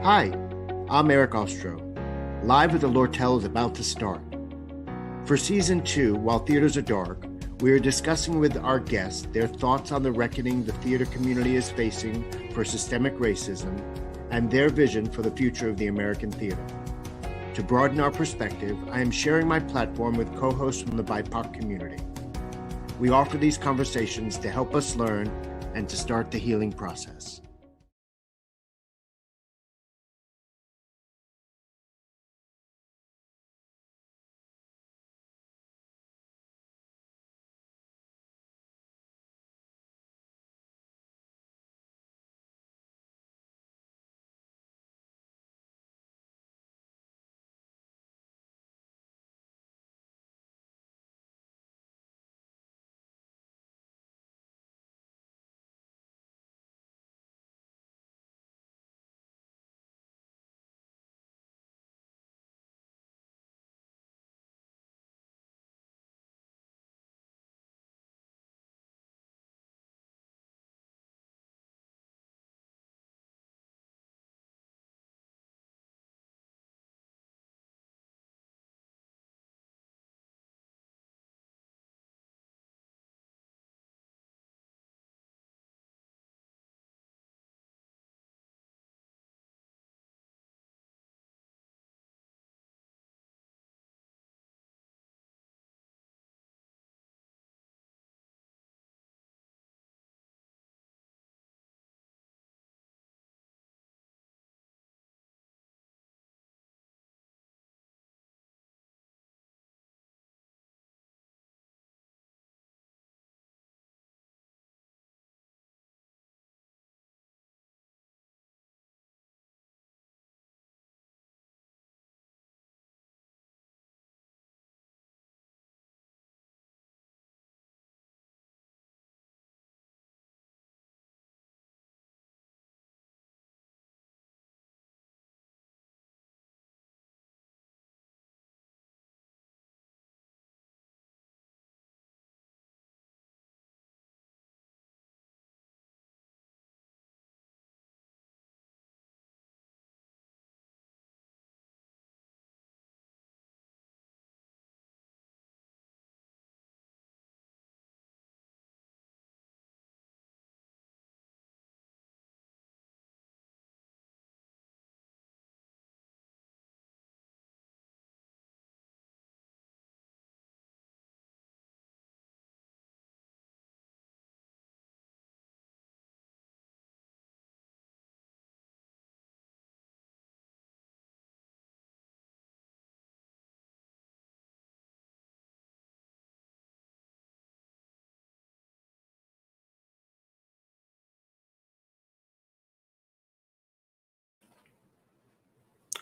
Hi, I'm Eric Ostro. Live at the Lortel is about to start. For Season 2, While Theaters Are Dark, we are discussing with our guests their thoughts on the reckoning the theater community is facing for systemic racism and their vision for the future of the American theater. To broaden our perspective, I am sharing my platform with co-hosts from the BIPOC community. We offer these conversations to help us learn and to start the healing process.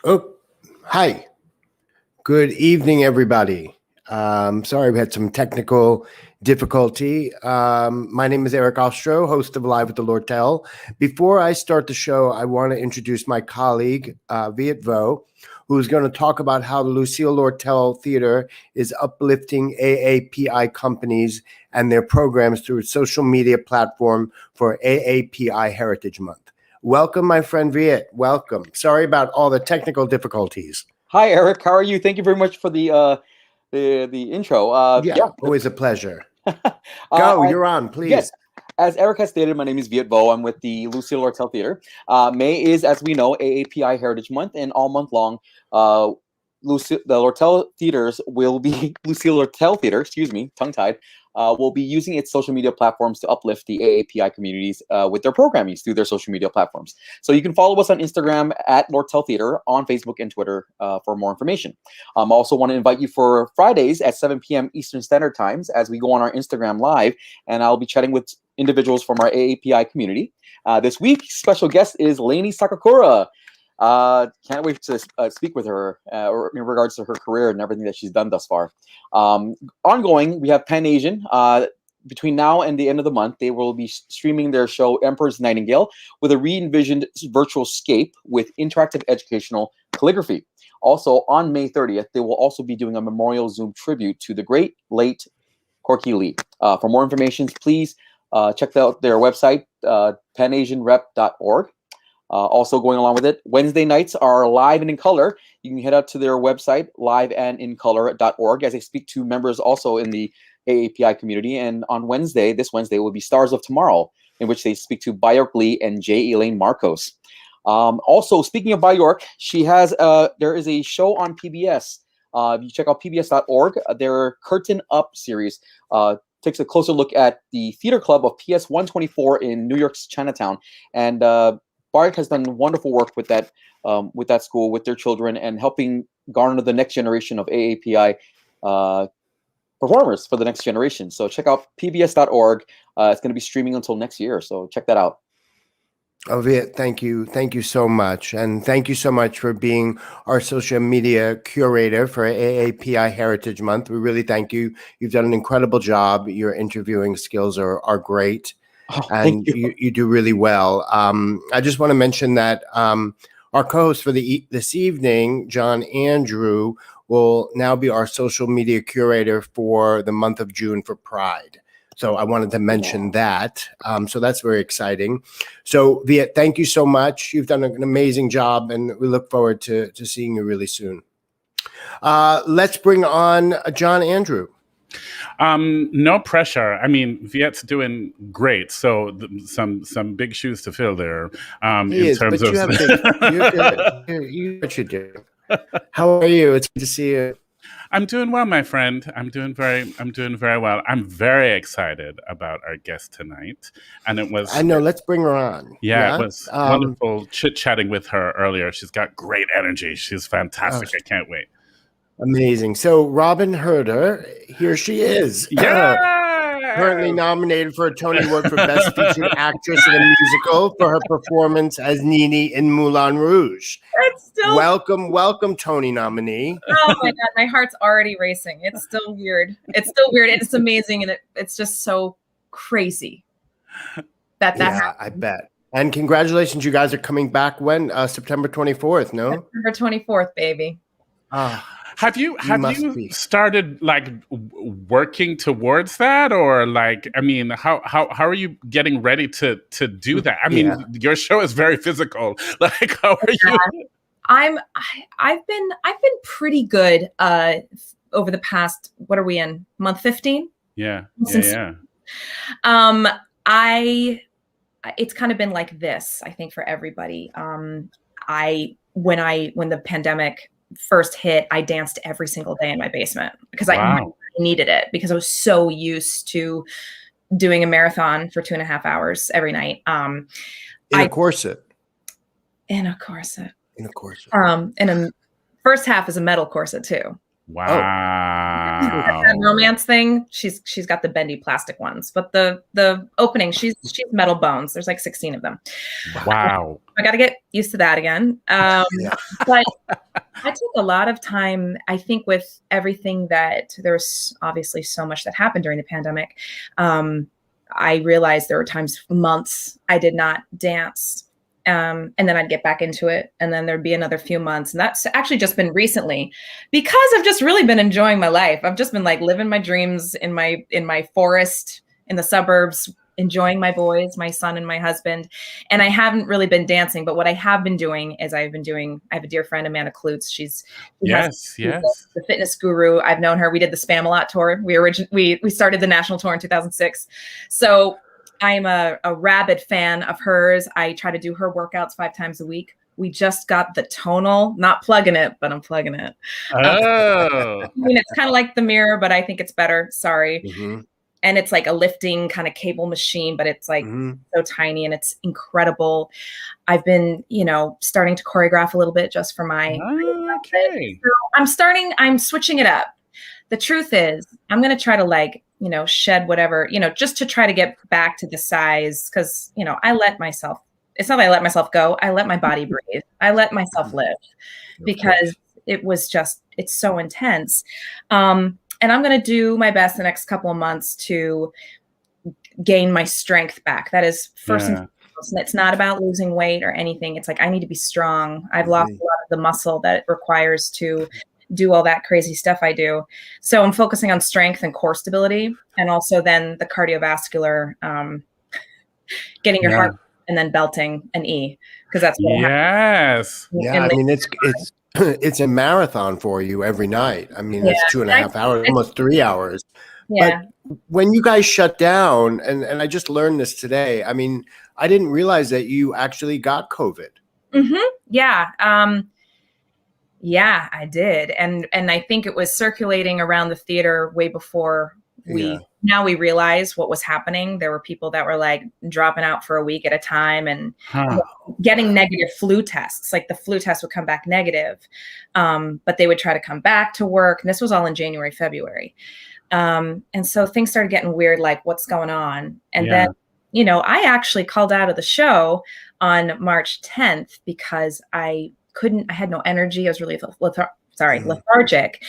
Oh, hi. Good evening, everybody. Sorry, we had some technical difficulty. My name is Eric Ostro, host of Live at the Lortel. Before I start the show, I want to introduce my colleague, Viet Vo, who's going to talk about how the Lucille Lortel Theater is uplifting AAPI companies and their programs through its social media platform for AAPI Heritage Month. Welcome, my friend Viet. Welcome. Sorry about all the technical difficulties. Hi, Eric. How are you? Thank you very much for the intro. Always a pleasure. Go, you're on, please. Yes. As Eric has stated, my name is Viet Vo. I'm with the Lucille Lortel Theater. May is, as we know, AAPI Heritage Month, and all month long, the Lortel Theaters will be Lucille Lortel Theater. Excuse me, tongue-tied. Will be using its social media platforms to uplift the AAPI communities with their programming through their social media platforms. So you can follow us on Instagram at Lortel Theater, on Facebook and Twitter for more information. I also want to invite you for Fridays at 7 p.m. Eastern Standard Times as we go on our Instagram Live, and I'll be chatting with individuals from our AAPI community. This week, special guest is Lainey Sakakura. Can't wait to speak with her in regards to her career and everything that she's done thus far. Ongoing, we have Pan Asian. Between now and the end of the month, they will be streaming their show Emperor's Nightingale with a re-envisioned virtual scape with interactive educational calligraphy. Also, on May 30th, they will also be doing a memorial Zoom tribute to the great late Corky Lee. For more information, please check out their website, panasianrep.org. Also going along with it, Wednesday nights are live and in color. You can head out to their website, liveandincolor.org, as they speak to members also in the AAPI community. And on this Wednesday, will be Stars of Tomorrow, in which they speak to Byork Lee and J. Elaine Marcos. Also, speaking of Byork, there is a show on PBS. If you check out pbs.org, their Curtain Up series takes a closer look at the theater club of PS 124 in New York's Chinatown. And Byork has done wonderful work with that school, with their children, and helping garner the next generation of AAPI performers for the next generation. So check out pbs.org. It's going to be streaming until next year, so check that out. Oh, Viet, thank you. Thank you so much. And thank you so much for being our social media curator for AAPI Heritage Month. We really thank you. You've done an incredible job. Your interviewing skills are great. Oh, and you do really well. I just want to mention that our co-host for this evening, John Andrew, will now be our social media curator for the month of June for Pride. So I wanted to mention that. So that's very exciting. So Viet, thank you so much. You've done an amazing job, and we look forward to seeing you really soon. Let's bring on John Andrew. No pressure. I mean, Viet's doing great. So some big shoes to fill there. You're good. You what you do. How are you? It's good to see you. I'm doing well, my friend. I'm doing very well. I'm very excited about our guest tonight. And it was... I know, let's bring her on. Yeah, it was wonderful chit-chatting with her earlier. She's got great energy. She's fantastic. I can't wait. Amazing. So Robyn Hurder, here she is. Yeah. Currently nominated for a Tony Award for Best Featured Actress in a Musical for her performance as Nini in Moulin Rouge. Welcome, Tony nominee. Oh my God, my heart's already racing. It's still weird. It's amazing, and it's just so crazy that happened. I bet. And congratulations, you guys are coming back when? September 24th, no? September 24th, baby. Have you started like working towards that, or like, I mean, how are you getting ready to do that? I mean, your show is very physical. Like, how are you? I've been pretty good over the past, what are we in, month 15? Yeah. It's kind of been like this, I think, for everybody. When the pandemic first hit, I danced every single day in my basement because I needed it, because I was so used to doing a marathon for 2.5 hours every night. In a corset. And a first half is a metal corset too. Wow. That romance thing, she's got the bendy plastic ones, but the opening, she's metal bones. There's like 16 of them. Wow. I got to get used to that again. But I took a lot of time, I think, with everything that there's obviously so much that happened during the pandemic. I realized there were times, months, I did not dance. And then I'd get back into it, and then there'd be another few months. And that's actually just been recently, because I've just really been enjoying my life. I've just been like living my dreams in my forest, in the suburbs, enjoying my boys, my son and my husband. And I haven't really been dancing, but what I have been doing is I have a dear friend, Amanda Klutz. She's the fitness guru. I've known her. We did the Spam-A-Lot tour. We started the national tour in 2006. So I'm a rabid fan of hers. I try to do her workouts 5 times a week. We just got the tonal, not plugging it, but I'm plugging it. I mean, it's kind of like the mirror, but I think it's better. Sorry. Mm-hmm. And it's like a lifting kind of cable machine, but it's like so tiny and it's incredible. I've been, starting to choreograph a little bit just for my. Okay. So I'm switching it up. The truth is, I'm going to try to shed whatever, just to try to get back to the size. Cause I let myself, it's not that I let myself go. I let my body breathe. I let myself live, because it's so intense. And I'm going to do my best the next couple of months to gain my strength back. That is first and foremost. And it's not about losing weight or anything. It's like, I need to be strong. I've lost a lot of the muscle that it requires to do all that crazy stuff I do. So I'm focusing on strength and core stability, and also then the cardiovascular, getting your heart and then belting an E, because that's what yes. Yeah, I mean, it's a marathon for you every night. I mean, it's 2.5 hours, almost 3 hours. Yeah. But when you guys shut down, and I just learned this today, I mean, I didn't realize that you actually got COVID. Yeah. Yeah, I did. And I think it was circulating around the theater way before now we realize what was happening. There were people that were like dropping out for a week at a time and getting negative flu tests. Like the flu test would come back negative, but they would try to come back to work. And this was all in January, February. And so things started getting weird, like what's going on? And then, I actually called out of the show on March 10th because I had no energy. I was really lethargic,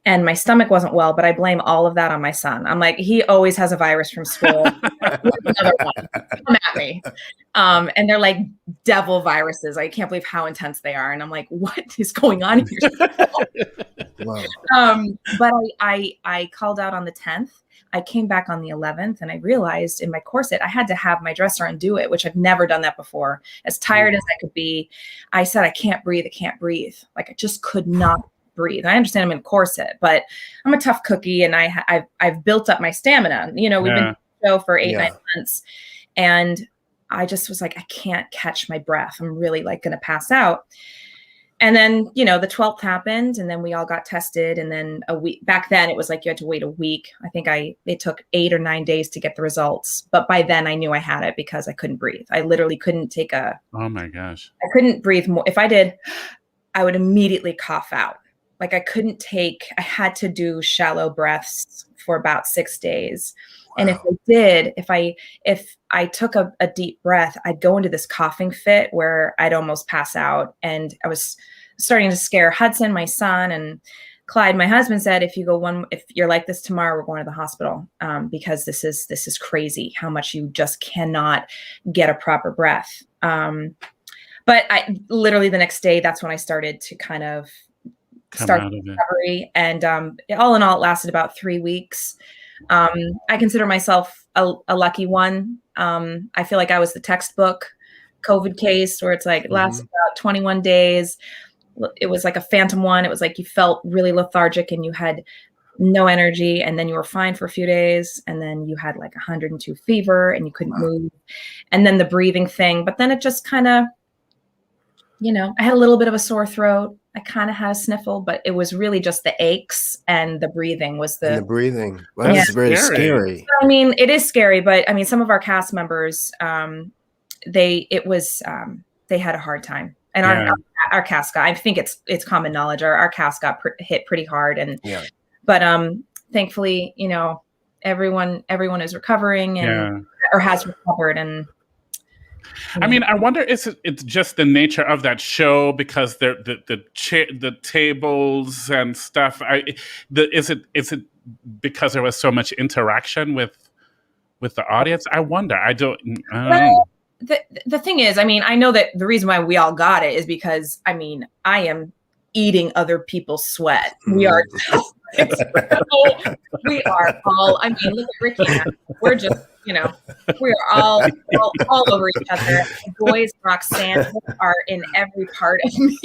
and my stomach wasn't well, but I blame all of that on my son. I'm like, he always has a virus from school. Another one. Come at me. And they're like devil viruses. I can't believe how intense they are. And I'm like, what is going on here? Wow. But I called out on the 10th. I came back on the 11th, and I realized in my corset, I had to have my dresser undo it, which I've never done that before. As tired as I could be, I said, I can't breathe. Like I just could not breathe. And I understand I'm in a corset, but I'm a tough cookie, and I've built up my stamina. We've been on the show for 8-9 months, and I just was like, I can't catch my breath. I'm really like going to pass out. And then, the 12th happened, and then we all got tested. And then a week back then, it was like you had to wait a week. I think it took 8 or 9 days to get the results. But by then I knew I had it because I couldn't breathe. I literally couldn't take oh my gosh. I couldn't breathe more. If I did, I would immediately cough out. Like I had to do shallow breaths for about 6 days. And if I took a deep breath, I'd go into this coughing fit where I'd almost pass out. And I was starting to scare Hudson, my son, and Clyde, my husband, said, if you're like this tomorrow, we're going to the hospital, because this is crazy how much you just cannot get a proper breath. But I literally the next day, that's when I started to kind of start the recovery. And all in all, it lasted about 3 weeks. I consider myself a lucky one. I feel like I was the textbook COVID case where it's like it lasts about 21 days. It was like a phantom one. It was like you felt really lethargic and you had no energy, and then you were fine for a few days, and then you had like 102 fever and you couldn't move, and then the breathing thing. But then it just kind of, I had a little bit of a sore throat. I kind of had a sniffle, but it was really just the aches, and the breathing was the breathing. Well, that's very scary. I mean, it is scary, but I mean, some of our cast members, they had a hard time, and our cast got, I think it's common knowledge. Our cast got hit pretty hard, and but thankfully, everyone is recovering or has recovered, and. I mean, I wonder it's just the nature of that show, because the tables and stuff. Is it because there was so much interaction with the audience? I wonder. I don't know. The thing is, I mean, I know that the reason why we all got it is because, I mean, I am eating other people's sweat. We are. We are all. I mean, look at Ricky and I. We're just. We're all over each other. Boys, Roxanne are in every part of me.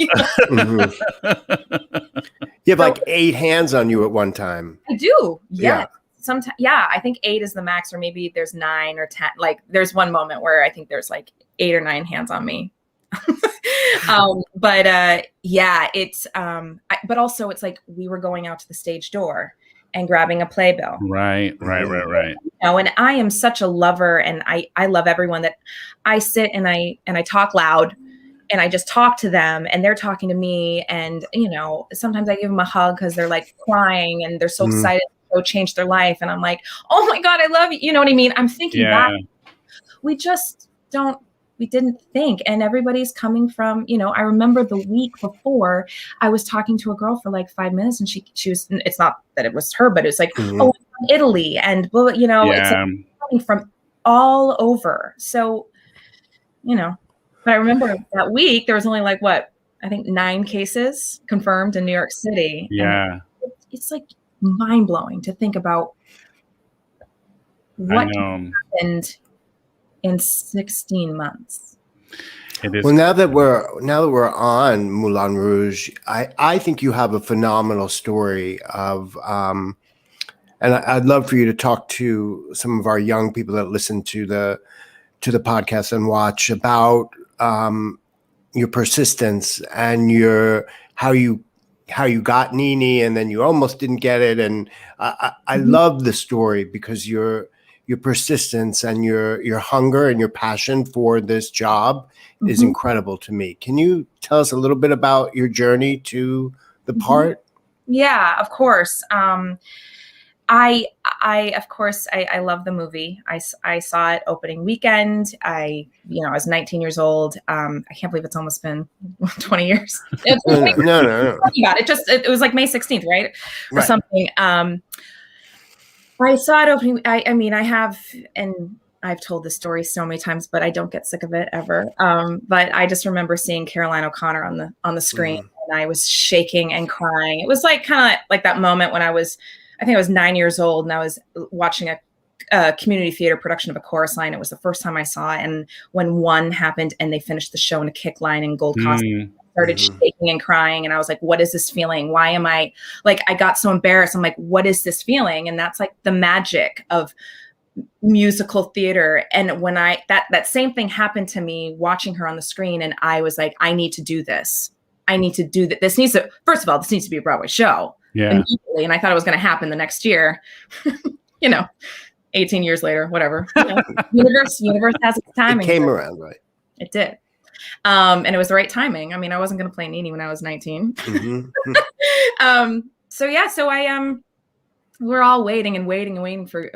You have like 8 hands on you at one time. I do. Yeah. Sometimes, I think 8 is the max, or maybe there's 9 or 10. Like there's one moment where I think there's like 8 or 9 hands on me. But it's but also it's like we were going out to the stage door and grabbing a playbill. Right. And I am such a lover, and I love everyone, that I sit and I talk loud, and I just talk to them, and they're talking to me. And, sometimes I give them a hug because they're like crying and they're so excited to go change their life. And I'm like, oh my God, I love you. You know what I mean? I'm thinking back. We didn't think, and everybody's coming from, I remember the week before I was talking to a girl for like 5 minutes, and she was, it's not that it was her, but it's like, oh, it's from Italy, and it's like coming from all over. So, but I remember that week there was only like I think 9 cases confirmed in New York City. Yeah. It's like mind blowing to think about what happened in 16 months. It is. Well, now that we're on Moulin Rouge, I think you have a phenomenal story of, and I'd love for you to talk to some of our young people that listen to the podcast and watch about your persistence and how you got Nini, and then you almost didn't get it. And I love the story because your persistence and your hunger and your passion for this job is incredible to me. Can you tell us a little bit about your journey to the part? Yeah, of course. I love the movie. I saw it opening weekend. I was 19 years old. I can't believe it's almost been 20 years. No. It was like May 16th, right? Or Right. something. I saw it opening. I mean, I've told this story so many times, but I don't get sick of it ever. But I just remember seeing Caroline O'Connor on the screen, and I was shaking and crying. It was like kind of like that moment when I think I was 9 years old, and I was watching a community theater production of A Chorus Line. It was the first time I saw it, and when one happened and they finished the show in a kick line in gold costume, I started shaking and crying, and I was like, what is this feeling? Why am I I got so embarrassed. I'm like, what is this feeling? And that's like the magic of musical theater. And when that same thing happened to me watching her on the screen, and I was like, I need to do this. I need to do that. This needs to be a Broadway show. Yeah. Immediately. And I thought it was going to happen the next year. 18 years later, whatever. Universe has its timing. It came around, right? It did. And it was the right timing. I mean, I wasn't going to play Nini when I was 19. So we're all waiting for,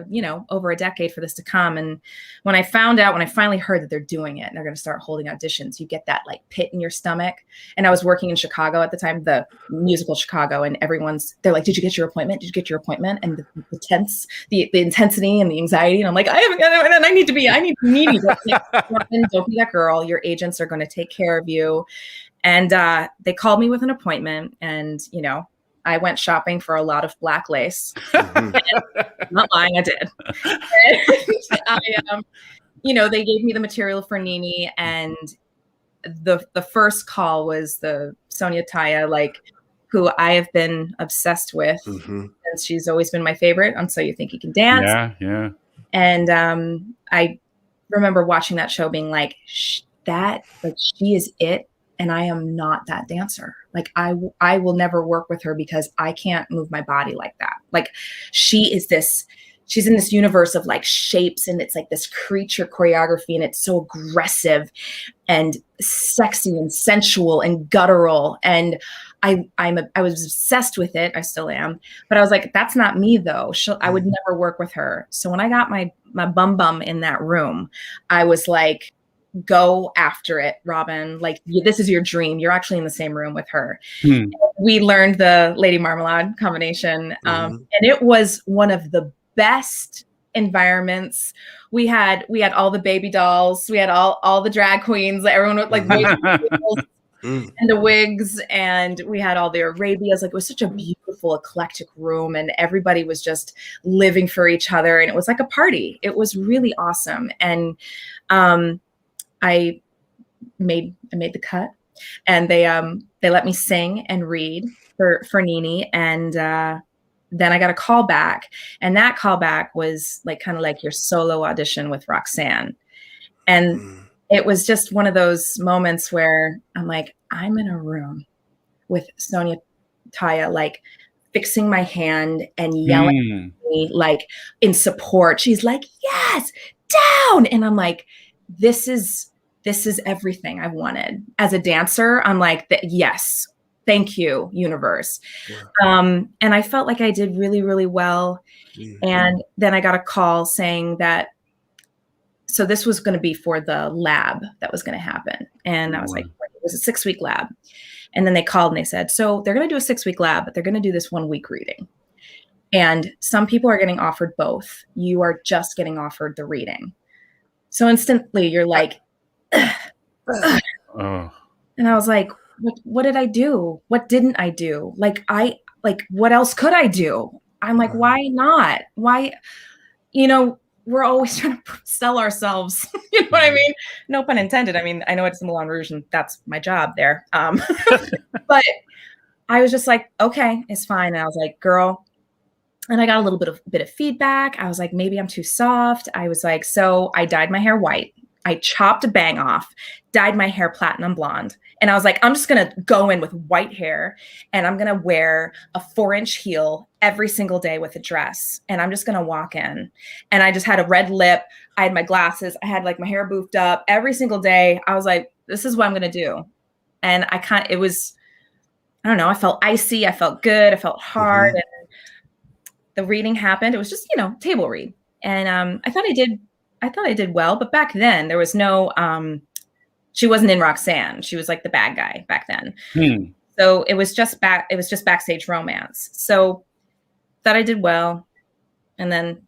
over a decade for this to come. And when I finally heard that they're doing it and they're going to start holding auditions, you get that like pit in your stomach. And I was working in Chicago at the time, the musical Chicago, and they're like, did you get your appointment? Did you get your appointment? And the intensity and the anxiety. And I'm like, I haven't got it. And I need Nini. Don't be that girl. Your agents are going to take care of you. And they called me with an appointment, and, I went shopping for a lot of black lace. Not lying, I did. And they gave me the material for Nini, and the first call was the Sonia Taya, who I have been obsessed with, and she's always been my favorite on So You Think You Can Dance. Yeah. And I remember watching that show being like, she is it. And I am not that dancer. I will never work with her because I can't move my body like that. She's in this universe of shapes, and it's like this creature choreography, and it's so aggressive and sexy and sensual and guttural. And I was obsessed with it. I still am. But I was like, that's not me though. I would never work with her. So when I got my bum in that room, I was like, go after it, Robyn. This is your dream. You're actually in the same room with her. We learned the Lady Marmalade combination. And it was one of the best environments. We had all the baby dolls. We had all the drag queens. Everyone with and the wigs, and we had all the Arabias. It was such a beautiful, eclectic room, and everybody was just living for each other. And it was like a party. It was really awesome. And I made the cut, and they let me sing and read for Nini, and then I got a call back, and that call back was kind of like your solo audition with Roxanne, and it was just one of those moments where I'm like, I'm in a room with Sonia Taya, fixing my hand and yelling at me in support. She's like, yes, down, and I'm like, this is everything I wanted as a dancer. I'm like, yes, thank you, universe. Yeah. And I felt like I did really, really well. And then I got a call saying that, so this was going to be for the lab that was going to happen. And I was like, it was a 6-week lab. And then they called and they said, so they're going to do a 6-week lab, but they're going to do this 1-week reading. And some people are getting offered both. You are just getting offered the reading. So instantly you're like, ugh. And I was like, what did I do? What didn't I do? What else could I do? I'm like, why not? Why, we're always trying to sell ourselves. You know what I mean? No pun intended. I mean, I know it's the Moulin Rouge and that's my job there. But I was just like, okay, it's fine. And I was like, girl, and I got a little bit of feedback. I was like, maybe I'm too soft. I was like, so I dyed my hair white. I chopped a bang off, dyed my hair platinum blonde. And I was like, I'm just going to go in with white hair and I'm going to wear a 4-inch heel every single day with a dress. And I'm just going to walk in. And I just had a red lip. I had my glasses. I had like my hair boofed up every single day. I was like, this is what I'm going to do. And it was, I don't know. I felt icy. I felt good. I felt hard. And the reading happened. It was just, table read. And I thought I did well, but back then there was no, she wasn't in Roxanne. She was like the bad guy back then. So it was just backstage romance. So thought I did well. And then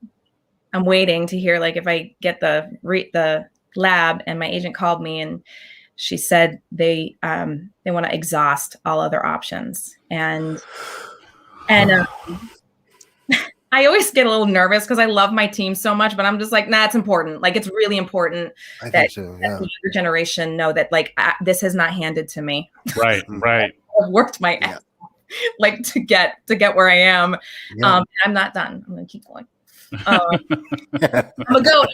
I'm waiting to hear like if I get the lab, and my agent called me and she said they want to exhaust all other options. And I always get a little nervous because I love my team so much, but I'm just like, nah, it's important. Like, it's really important that the younger generation know that like this is not handed to me. Right. I've worked my ass like to get where I am. I'm not done. I'm gonna keep going. I'm gonna go.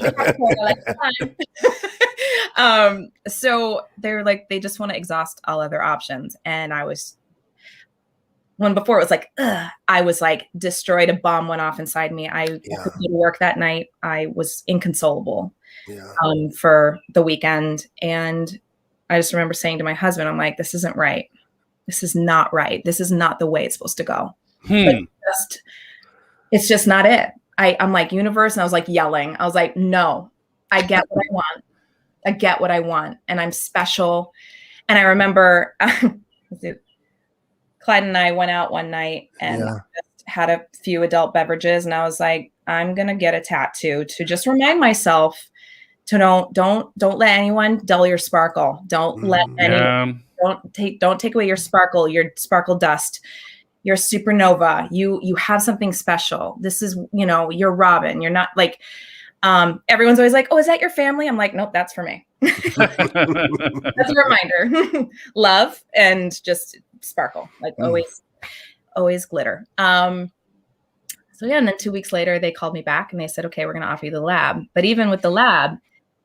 So they're like, they just want to exhaust all other options, and I was. When before it was like, I was like destroyed. A bomb went off inside me. I couldn't go to work that night. I was inconsolable for the weekend. And I just remember saying to my husband, I'm like, this isn't right. This is not right. This is not the way it's supposed to go. It's just not it. I'm like, universe. And I was like yelling. I was like, no, I get what I want. I get what I want. And I'm special. And I remember Clyde and I went out one night and just had a few adult beverages. And I was like, I'm going to get a tattoo to just remind myself to don't let anyone dull your sparkle. Don't let anyone, don't take away your sparkle dust, your supernova. You have something special. This is, you're Robyn. You're not like, everyone's always like, oh, is that your family? I'm like, nope, that's for me. That's a reminder. Love and just sparkle, like always glitter. So and then 2 weeks later they called me back and they said, okay, we're going to offer you the lab. But even with the lab,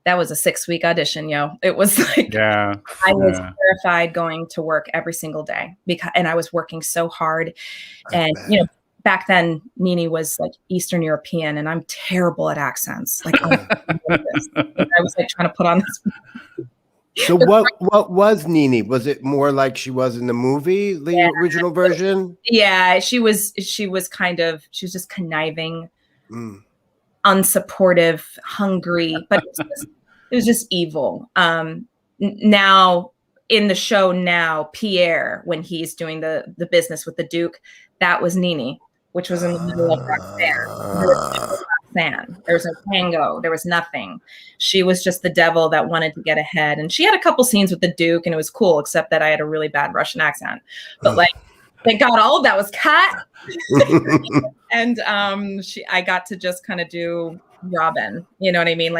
that was a 6-week audition, It was like, I was terrified going to work every single day and I was working so hard. And, back then Nene was like Eastern European and I'm terrible at accents. Like, I was like trying to put on this. So what was Nene? Was it more like she was in the movie, the original version? Yeah, she was just conniving, unsupportive, hungry, but it was just evil. Now in the show Pierre, when he's doing the business with the Duke, that was Nene, which was in the middle of Roxanne. There was no tango. There was nothing. She was just the devil that wanted to get ahead. And she had a couple scenes with the Duke and it was cool, except that I had a really bad Russian accent. But like, thank God all of that was cut. And I got to just kind of do Robyn. You know what I mean?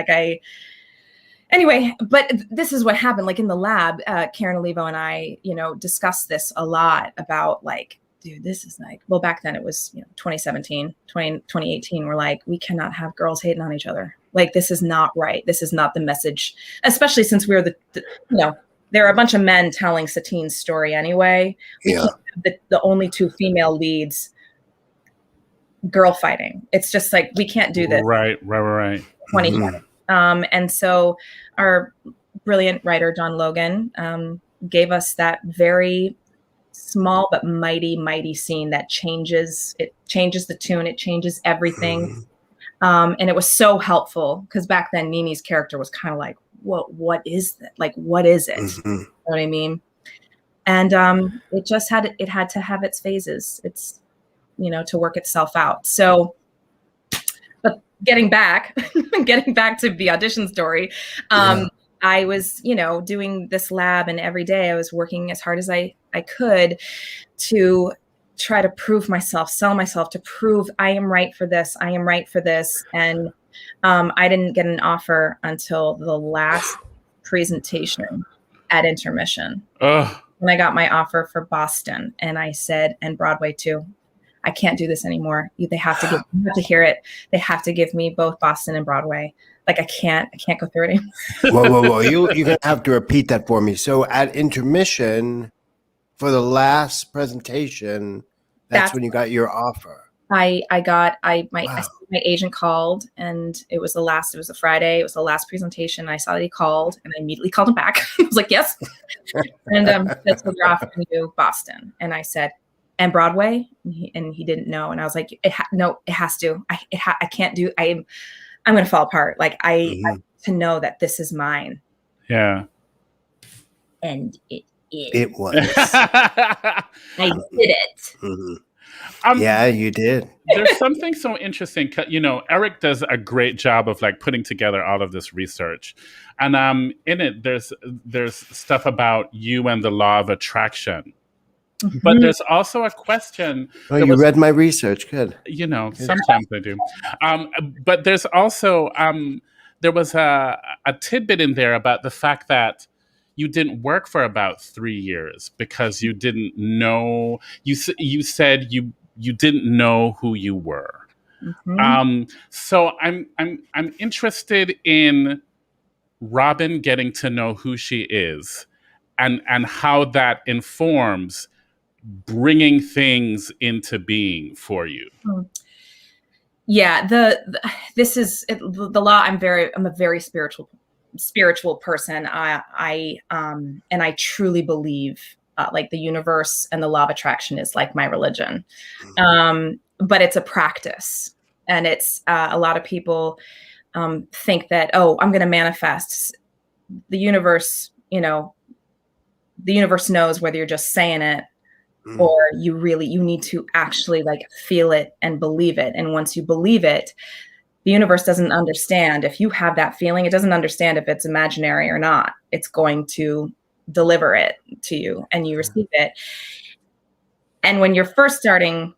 Anyway, but this is what happened. Like in the lab, Karen Olivo and I, discussed this a lot about like, dude, this is like, well, back then it was, 2017, 2018. We're like, we cannot have girls hating on each other. Like, this is not right. This is not the message, especially since we're there are a bunch of men telling Satine's story anyway. The only 2 female leads girl fighting. It's just like, we can't do this. Right. 2020. And so our brilliant writer, John Logan, gave us that very small but mighty scene that changes the tune. It changes everything. And it was so helpful because back then Nene's character was kind of like, what is that? Like, what is it? You know what I mean? And it just had to have its phases. It's, to work itself out. So, but getting back to the audition story, I was, doing this lab and every day I was working as hard as I could to try to prove myself, sell myself, to prove I am right for this. I am right for this. And I didn't get an offer until the last presentation at intermission. Ugh. When I got my offer for Boston, and I said, and Broadway too, I can't do this anymore. They have to hear it. They have to give me both Boston and Broadway. Like I can't go through it anymore. Whoa. You're going to have to repeat that for me. So at intermission for the last presentation, that's when you got your offer. My agent called, and it was a Friday. It was the last presentation. I saw that he called, and I immediately called him back. I was like, yes. And that's what they're offering you, Boston. And I said, and Broadway? And he didn't know. And I was like, no, it has to. I can't do, I'm going to fall apart. Like I to know that this is mine. Yeah. And it is. It was. I did it. Mm-hmm. Yeah, you did. There's something so interesting. You know, Eric does a great job of like putting together all of this research, and in it there's stuff about you and the law of attraction. Mm-hmm. But there's also a question. Oh, you read my research. Good. You know, sometimes I do. But there's also there was a tidbit in there about the fact that you didn't work for about 3 years because you didn't know. You said you didn't know who you were. Mm-hmm. So I'm interested in Robyn getting to know who she is, and how that informs bringing things into being for you. Yeah, this is the law. I'm a very spiritual person. I truly believe like the universe and the law of attraction is like my religion. But it's a practice, and it's a lot of people think that, oh, I'm going to manifest. The universe, the universe knows whether you're just saying it or you need to actually like feel it and believe it. And once you believe it, the universe doesn't understand if you have that feeling. It doesn't understand if it's imaginary or not. It's going to deliver it to you, and you receive it. And when you're first starting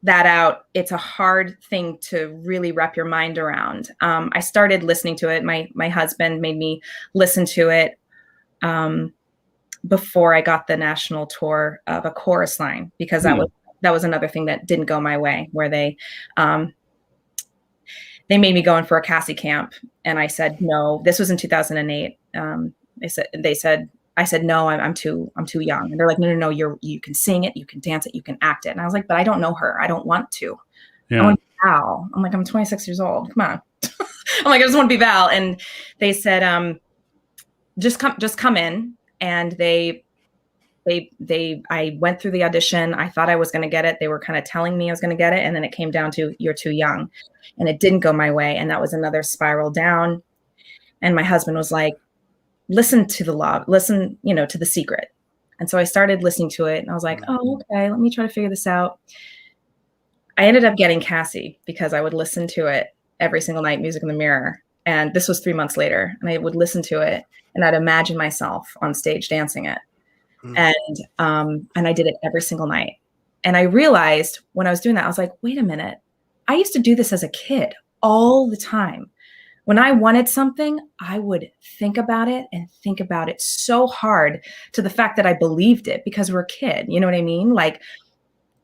that out, it's a hard thing to really wrap your mind around. I started listening to it. My husband made me listen to it before I got the national tour of A Chorus Line, because that was another thing that didn't go my way, where they made me go in for a Cassie camp, and I said no. This was in 2008. I said no. I'm too young. And they're like, no. You can sing it, you can dance it, you can act it. And I was like, but I don't know her. I don't want to. Yeah. I want to be Val. I'm like, I'm 26 years old. Come on. I'm like, I just want to be Val. And they said, just come in. And I went through the audition. I thought I was going to get it. They were kind of telling me I was going to get it. And then it came down to, you're too young. And it didn't go my way. And that was another spiral down. And my husband was like, listen to the law, listen, to The Secret. And so I started listening to it, and I was like, oh, okay, let me try to figure this out. I ended up getting Cassie because I would listen to it every single night, Music in the Mirror. And this was 3 months later, and I would listen to it, and I'd imagine myself on stage dancing it. And I did it every single night. And I realized when I was doing that, I was like, wait a minute. I used to do this as a kid all the time. When I wanted something, I would think about it so hard, to the fact that I believed it because we're a kid. You know what I mean? Like,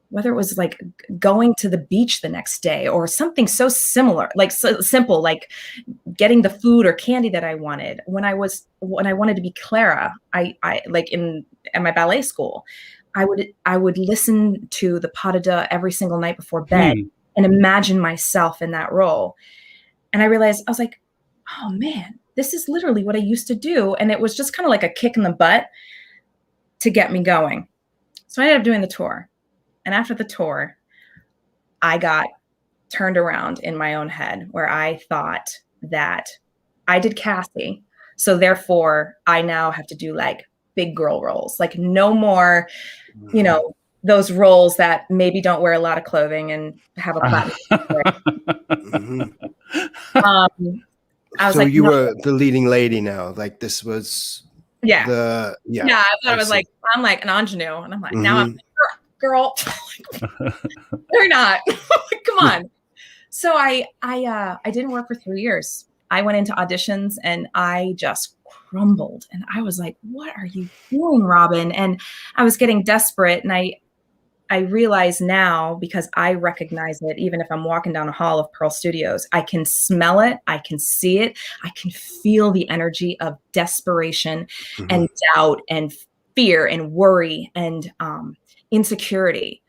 whether it was like going to the beach the next day or something so similar, like so simple, like getting the food or candy that I wanted. When I wanted to be Clara, I like at my ballet school, I would listen to the pas de deux every single night before bed and imagine myself in that role. And I realized, I was like, oh man, this is literally what I used to do. And it was just kind of like a kick in the butt to get me going. So I ended up doing the tour. And after the tour, I got turned around in my own head, where I thought that I did Cassie. So therefore, I now have to do like big girl roles, like no more, those roles that maybe don't wear a lot of clothing and have a platform. I was so like, you were the leading lady now. Like this was I thought it was like, I'm like an ingenue, and I'm like, now I'm girl. They're not. Come on. So I didn't work for 3 years. I went into auditions and I just crumbled. And I was like, what are you doing, Robyn? And I was getting desperate. And I realize now, because I recognize it, even if I'm walking down a hall of Pearl Studios, I can smell it. I can see it. I can feel the energy of desperation and doubt and fear and worry and insecurity.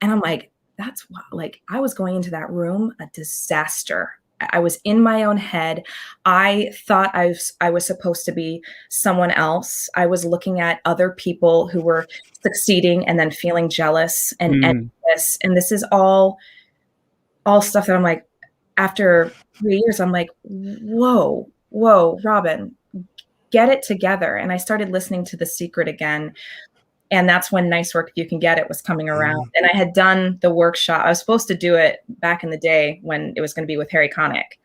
And I'm like, that's what, like, I was going into that room a disaster. I was in my own head. I thought I was supposed to be someone else. I was looking at other people who were succeeding and then feeling jealous and envious. And this is all stuff that I'm like, after 3 years, I'm like, whoa, Robyn, get it together. And I started listening to The Secret again. And that's when Nice Work If You Can Get It was coming around. And I had done the workshop. I was supposed to do it back in the day when it was going to be with Harry Connick.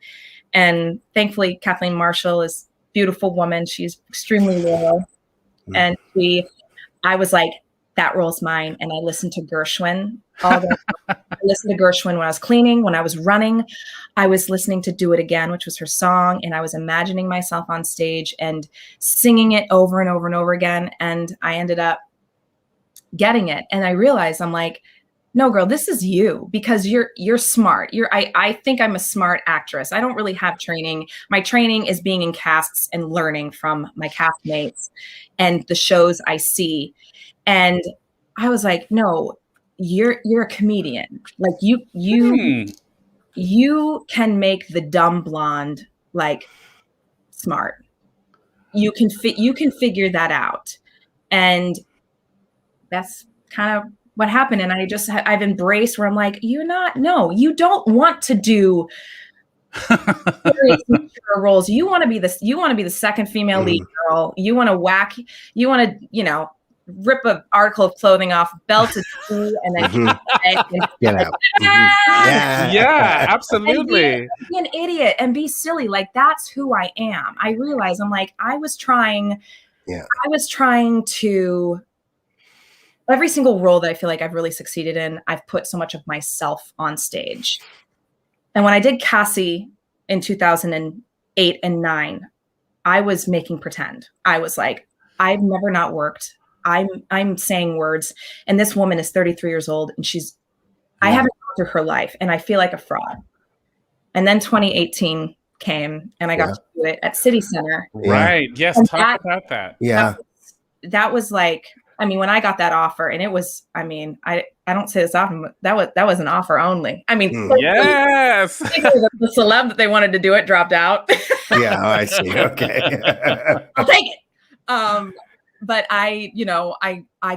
And thankfully, Kathleen Marshall is a beautiful woman. She's extremely loyal. And I was like, that role's mine. And I listened to Gershwin all the time. I listened to Gershwin when I was cleaning, when I was running. I was listening to Do It Again, which was her song. And I was imagining myself on stage and singing it over and over and over again. And I ended up getting it. And I realized, I'm like, no, girl, this is you, because you're smart. I think I'm a smart actress. I don't really have training. My training is being in casts and learning from my castmates and the shows I see. And I was like, no, you're a comedian. Like you can make the dumb blonde like smart. You can figure that out. And that's kind of what happened. And I've embraced where I'm like, you don't want to do roles. You want to be the second female lead girl. You want to rip an article of clothing off, belt it and then get out. Yeah, absolutely. Be an idiot and be silly. Like, that's who I am. I realize I'm like, I was trying to, every single role that I feel like I've really succeeded in, I've put so much of myself on stage. And when I did Cassie in 2008 and 9, I was making pretend. I was like, I've never not worked. I'm saying words. And this woman is 33 years old and I haven't gone through her life and I feel like a fraud. And then 2018 came and I got to do it at City Center. Right. Yes. And talk about that. Yeah. That was like, I mean, when I got that offer, and it was, I mean, I don't say this often, but that was an offer only. I mean, yes, the celeb that they wanted to do it dropped out. Yeah, I see. Okay, I'll take it. But I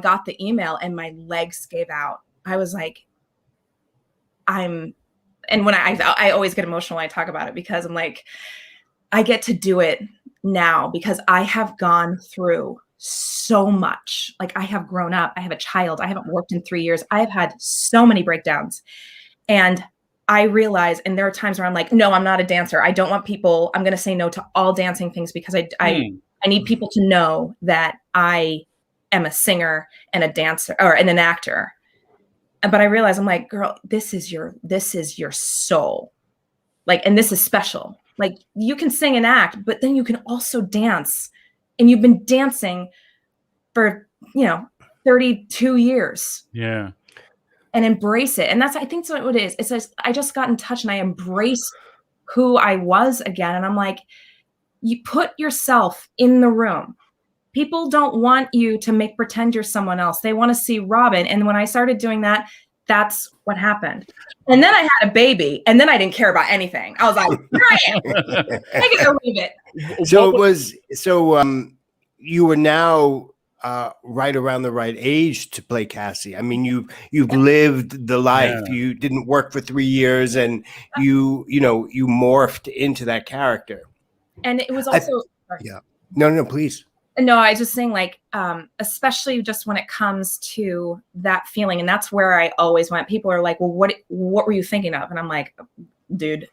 got the email and my legs gave out. I was like, and when I always get emotional when I talk about it, because I'm like, I get to do it now because I have gone through so much. Like, I have grown up. I have a child. I haven't worked in 3 years. I have had so many breakdowns. And I realize, and there are times where I'm like, no, I'm not a dancer. I don't want people, I'm going to say no to all dancing things because I need people to know that I am a singer and a dancer and an actor. But I realize, I'm like, girl, this is your soul. Like, and this is special. Like, you can sing and act, but then you can also dance. And you've been dancing for, 32 years. Yeah. And embrace it. And I think that's what it is. It's just, I just got in touch and I embraced who I was again. And I'm like, you put yourself in the room. People don't want you to pretend you're someone else. They want to see Robyn. And when I started doing that, that's what happened. And then I had a baby, and then I didn't care about anything. I was like, here I am. Take it or leave it. So you were now right around the right age to play Cassie. I mean, you've lived the life. Yeah. You didn't work for 3 years, and you morphed into that character. And it was also No, please. No, I was just saying, like, especially just when it comes to that feeling, and that's where I always went. People are like, well, what were you thinking of? And I'm like, dude,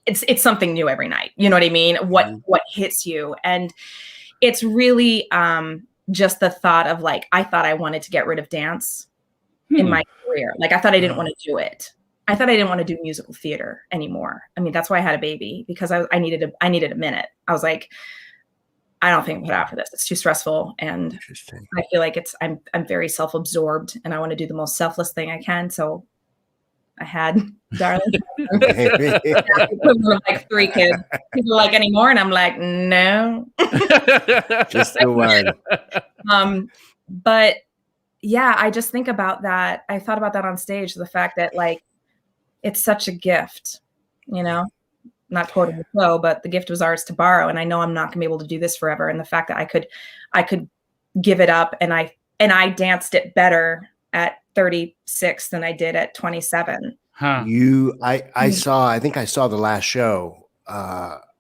it's something new every night. You know what I mean? What hits you? And it's really just the thought of, like, I thought I wanted to get rid of dance in my career. Like, I thought I didn't want to do it. I thought I didn't want to do musical theater anymore. I mean, that's why I had a baby, because I needed a minute. I was like, I don't think I'm put out for this. It's too stressful, and I feel like I'm very self-absorbed, and I want to do the most selfless thing I can. So I had darling, like 3 kids. People are like, any more, and I'm like, no, just the one. But yeah, I just think about that. I thought about that on stage. The fact that like it's such a gift, you know. Not quoting the show, but the gift was ours to borrow. And I know I'm not gonna be able to do this forever. And the fact that I could give it up, and I danced it better at 36 than I did at 27. Huh. I think I saw the last show.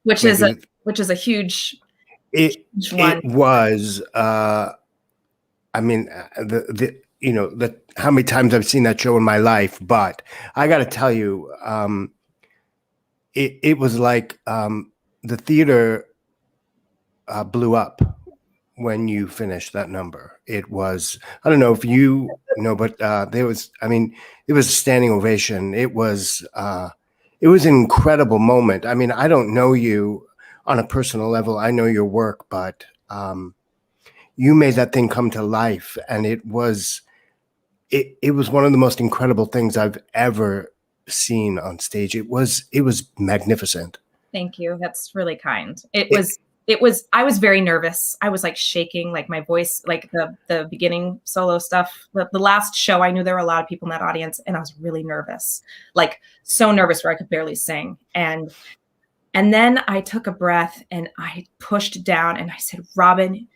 Which is a huge one. It was I mean, how many times I've seen that show in my life, but I gotta tell you, it was like the theater blew up when you finished that number. It was, I don't know if you know, but it was a standing ovation. It was an incredible moment. I mean, I don't know you on a personal level. I know your work, but you made that thing come to life, and it was one of the most incredible things I've ever seen on stage. It was magnificent. Thank you. That's really kind. It was I was very nervous. I was like shaking, like my voice, like the beginning solo stuff. The last show, I knew there were a lot of people in that audience, and I was really nervous, like so nervous where I could barely sing. And then I took a breath and I pushed down and I said, Robyn,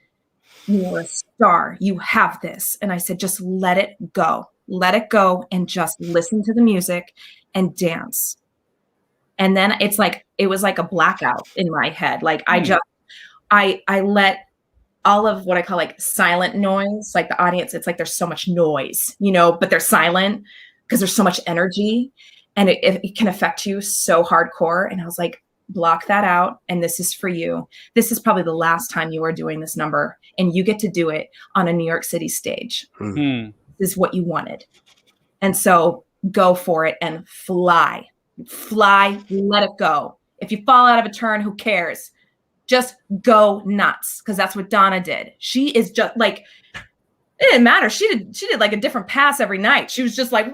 you're a star. You have this. And I said, just let it go. Let it go and just listen to the music and dance. And then it was like a blackout in my head. Like I let all of what I call like silent noise, like the audience, it's like there's so much noise, you know, but they're silent because there's so much energy, and it can affect you so hardcore. And I was like, block that out. And this is for you. This is probably the last time you are doing this number, and you get to do it on a New York City stage. Mm-hmm. This is what you wanted. And so go for it and fly, let it go. If you fall out of a turn, who cares? Just go nuts. Cause that's what Donna did. She is just like, it didn't matter. She did like a different pass every night. She was just like,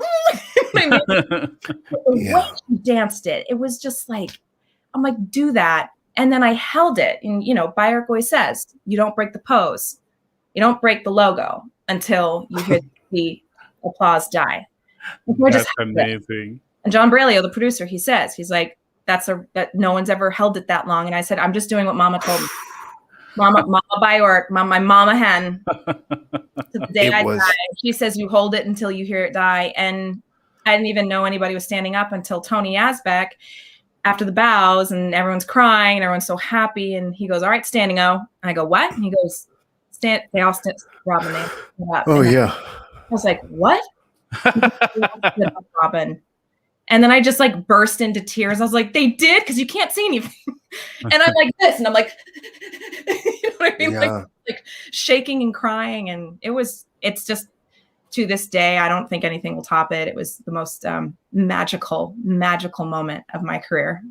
the way she danced it. It was just like, I'm like, do that. And then I held it. And Bayard always says, you don't break the pose. You don't break the logo until you hear the applause die. That's amazing. And John Brailio, the producer, he's like, that no one's ever held it that long. And I said, I'm just doing what Mama told me. Mama Bayard, my mama hen. To the day I die. She says you hold it until you hear it die. And I didn't even know anybody was standing up until Tony Asbeck after the bows, and everyone's crying and everyone's so happy. And he goes, all right, standing O. And I go, what? And he goes, stand. They all stand. Robyn, they stood up. Oh, yeah. I was like, what? Robyn. And then I just like burst into tears. I was like, they did? Because you can't see anything. And I'm like this, and I'm like, you know what I mean? Yeah. Like shaking and crying. And it's just, to this day, I don't think anything will top it. It was the most magical moment of my career.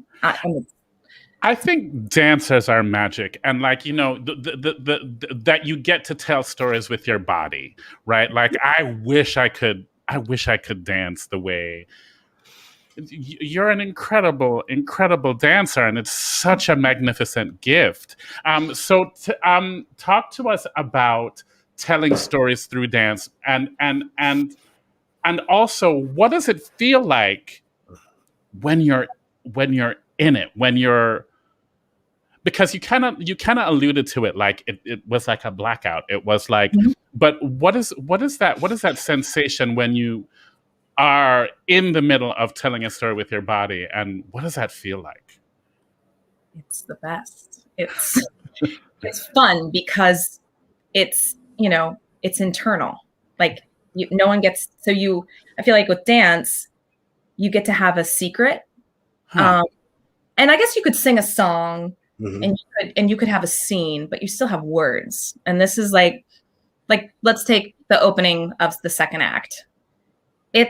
I think dancers are magic, and like that you get to tell stories with your body, right? Like I wish I could dance the way you're. An incredible dancer, and it's such a magnificent gift. So talk to us about telling stories through dance, and also, what does it feel like when you're in it, because you kind of alluded to it, like it was like a blackout. It was like, but what is that sensation when you are in the middle of telling a story with your body, and what does that feel like? It's the best. It's fun because it's internal. Like no one gets, I feel like with dance, you get to have a secret. Huh. And I guess you could sing a song, and you could have a scene, but you still have words. And this is like let's take the opening of the second act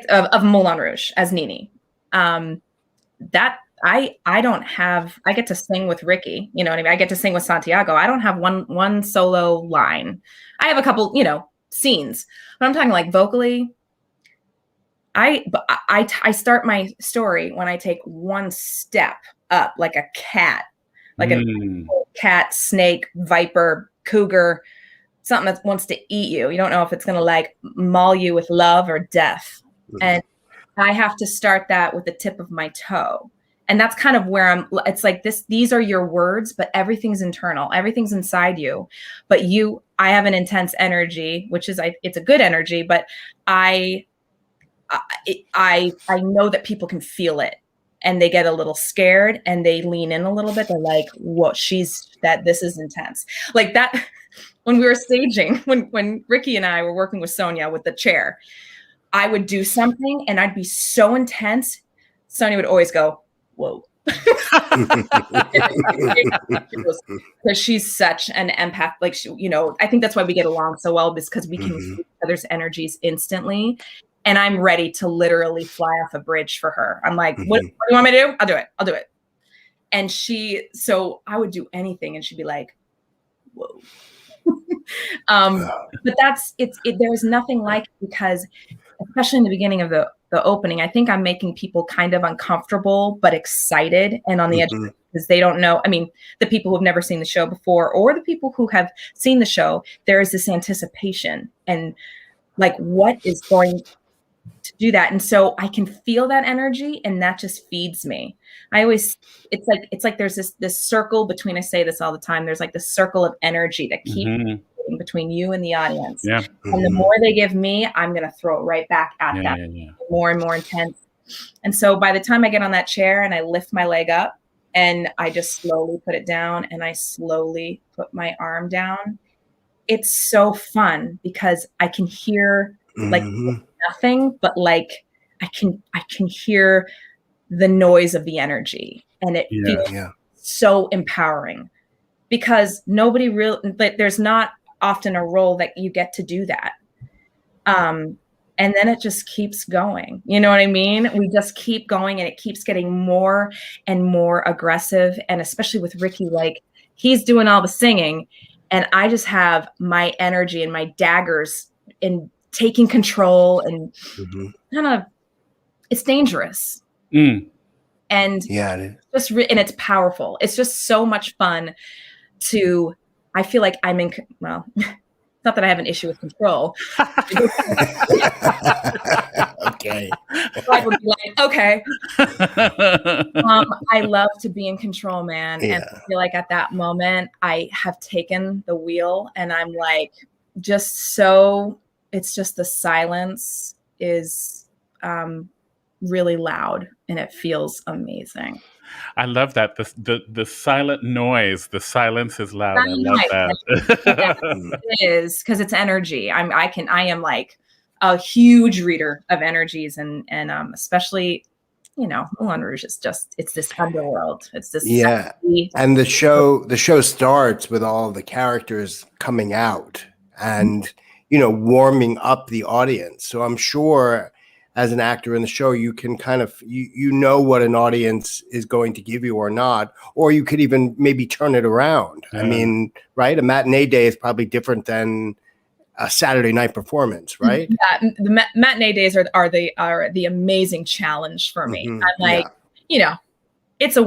of Moulin Rouge as Nini. That I don't have, I get to sing with Ricky, you know what I mean? I get to sing with Santiago. I don't have one solo line. I have a couple, you know, scenes, but I'm talking like vocally. I start my story when I take one step up, like a cat, like a cat, snake, viper, cougar, something that wants to eat you. You don't know if it's going to like maul you with love or death. And I have to start that with the tip of my toe. And that's kind of where it's like these are your words, but everything's internal, everything's inside you. But I have an intense energy, which is, it's a good energy, but I know that people can feel it and they get a little scared and they lean in a little bit. They're like, whoa, this is intense. Like that, when we were staging, when Ricky and I were working with Sonia with the chair, I would do something and I'd be so intense. Sonia would always go, whoa. Because she's such an empath. Like, you know, I think that's why we get along so well, because we can see each other's energies instantly. And I'm ready to literally fly off a bridge for her. I'm like, what do you want me to do? I'll do it. And so I would do anything and she'd be like, whoa. But there's nothing like it, because especially in the beginning of the opening, I think I'm making people kind of uncomfortable, but excited and on the edge, because they don't know. I mean, the people who've never seen the show before, or the people who have seen the show, there is this anticipation and like, what is going to do that? And so I can feel that energy, and that just feeds me. It's like there's this circle between, I say this all the time, there's like this circle of energy that keeps between you and the audience. Yeah. And the more they give me, I'm going to throw it right back at them. Yeah. More and more intense. And so by the time I get on that chair and I lift my leg up and I just slowly put it down and I slowly put my arm down, it's so fun because I can hear like nothing, but like I can hear the noise of the energy, and it feels so empowering, because there's not often a role that you get to do that. And then it just keeps going. You know what I mean? We just keep going, and it keeps getting more and more aggressive. And especially with Ricky, like, he's doing all the singing and I just have my energy and my daggers in taking control, and kind of, it's dangerous. And and it's powerful. It's just so much fun I feel like I'm in, well, it's not that I have an issue with control. Okay. I would be like, okay. I love to be in control, man. And I feel like at that moment I have taken the wheel, and I'm like, it's just the silence is really loud, and it feels amazing. I love that. The silent noise, the silence is loud. I love that. It is, because it's energy. I am like a huge reader of energies, and especially, you know, Moulin Rouge is it's this underworld. It's this sexy. And the show starts with all the characters coming out and you know, warming up the audience. So I'm sure, as an actor in the show, you can kind of, you know what an audience is going to give you or not, or you could even maybe turn it around. I mean, right? A matinee day is probably different than a Saturday night performance, right? Yeah, the matinee days are the amazing challenge for me. I'm like, you know, it's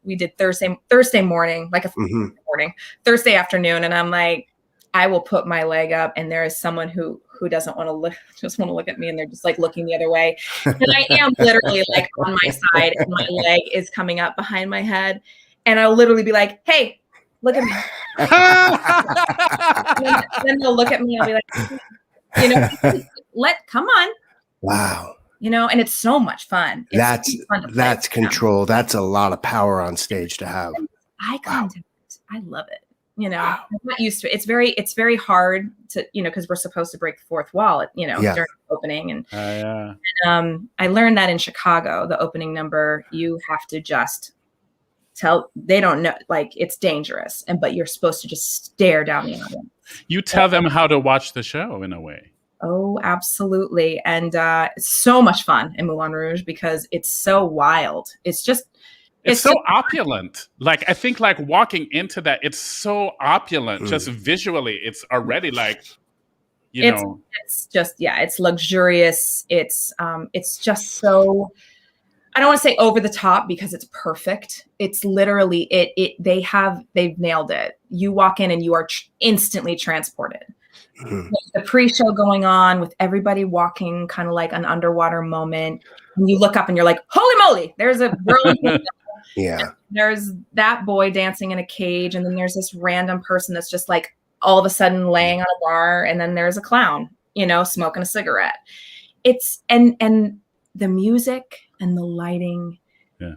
we did Thursday morning, like a morning, Thursday afternoon, and I'm like, I will put my leg up, and there is someone who doesn't want to just want to look at me, and they're just like looking the other way. And I am literally like on my side, and my leg is coming up behind my head, and I'll literally be like, hey, look at me. Then they'll look at me, I'll be like, you know, come on. Wow. You know, and it's so much fun. That's control. That's a lot of power on stage to have. Eye contact. I love it. You know, I'm not used to it. It's very hard to, you know, because we're supposed to break the fourth wall, you know, during the opening. And I learned that in Chicago, the opening number, you have to just they don't know, like, it's dangerous. But you're supposed to just stare down the audience. You tell them how to watch the show in a way. Oh, absolutely. And it's so much fun in Moulin Rouge because it's so wild. It's so just opulent. Like, I think like walking into that, it's so opulent. Just visually, it's already like, it's just, it's luxurious. It's just so, I don't want to say over the top because it's perfect. It's literally they've nailed it. You walk in and you are instantly transported. The pre-show going on with everybody walking kind of like an underwater moment. And you look up and you're like, holy moly, there's a girl. There's that boy dancing in a cage. And then there's this random person that's just like all of a sudden laying on a bar. And then there's a clown, smoking a cigarette. It's, and the music and the lighting. Yeah.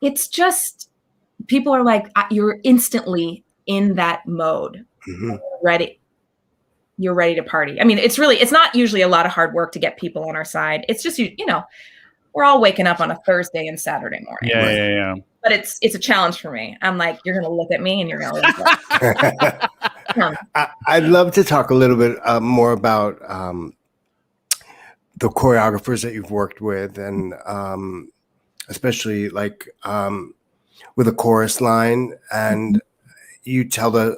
It's just, people are like, you're instantly in that mode. Ready. You're ready to party. I mean, it's not usually a lot of hard work to get people on our side. It's just, we're all waking up on a Thursday and Saturday morning. Yeah. But it's a challenge for me. I'm like, you're going to look at me and you're going to look at I'd love to talk a little bit more about the choreographers that you've worked with, and especially like with a chorus line. And you tell the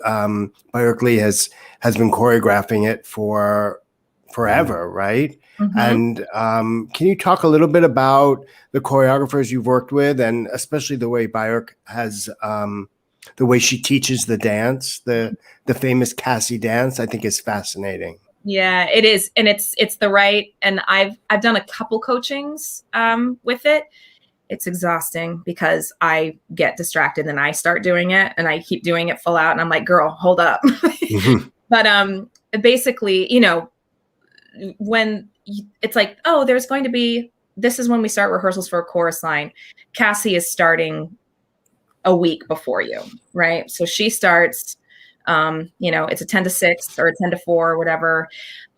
Björk has been choreographing it for forever, right? And can you talk a little bit about the choreographers you've worked with, and especially the way Björk has the way she teaches the dance, the famous Cassie Dance, I think is fascinating. Yeah, it is. And it's the right, and I've done a couple coachings with it. It's exhausting because I get distracted and I start doing it and I keep doing it full out. And I'm like, girl, hold up. But basically, when it's like, oh, there's going to be, this is when we start rehearsals for a chorus line. Cassie is starting a week before you, right? So she starts, it's a 10 to 6 or a 10 to 4 or whatever.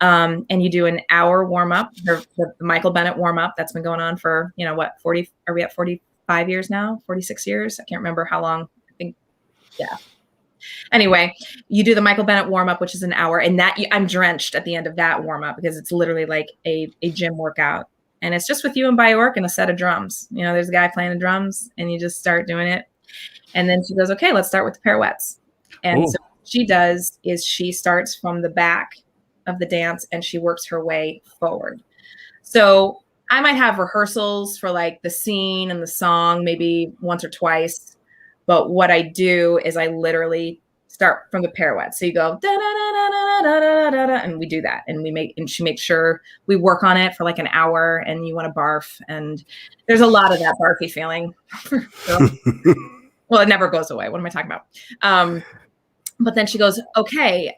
And you do an hour warm up, the Michael Bennett warm up that's been going on for, 40, are we at 45 years now? 46 years? I can't remember how long. I think, yeah. Anyway, you do the Michael Bennett warm up, which is an hour, and that I'm drenched at the end of that warm up because it's literally like a gym workout. And it's just with you and Björk and a set of drums. There's a guy playing the drums and you just start doing it. And then she goes, okay, let's start with the pirouettes. And so what she does is she starts from the back of the dance and she works her way forward. So I might have rehearsals for like the scene and the song, maybe once or twice. But what I do is I literally start from the pirouette. So you go da da da da da da da da, and we do that, and she makes sure we work on it for like an hour. And you want to barf, and there's a lot of that barfy feeling. Well, it never goes away. What am I talking about? But then she goes, okay,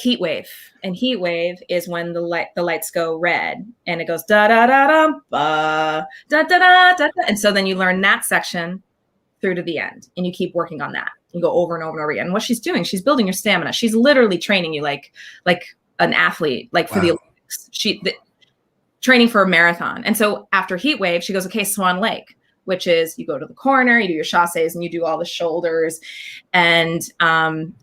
heat wave, and heat wave is when the lights go red, and it goes da da da da da da da da, and so then you learn that section through to the end, and you keep working on that. You go over and over and over again. And what she's doing, she's building your stamina. She's literally training you like an athlete, like for the Olympics. Training for a marathon. And so after heat wave, she goes, okay, Swan Lake, which is you go to the corner, you do your chasses, and you do all the shoulders and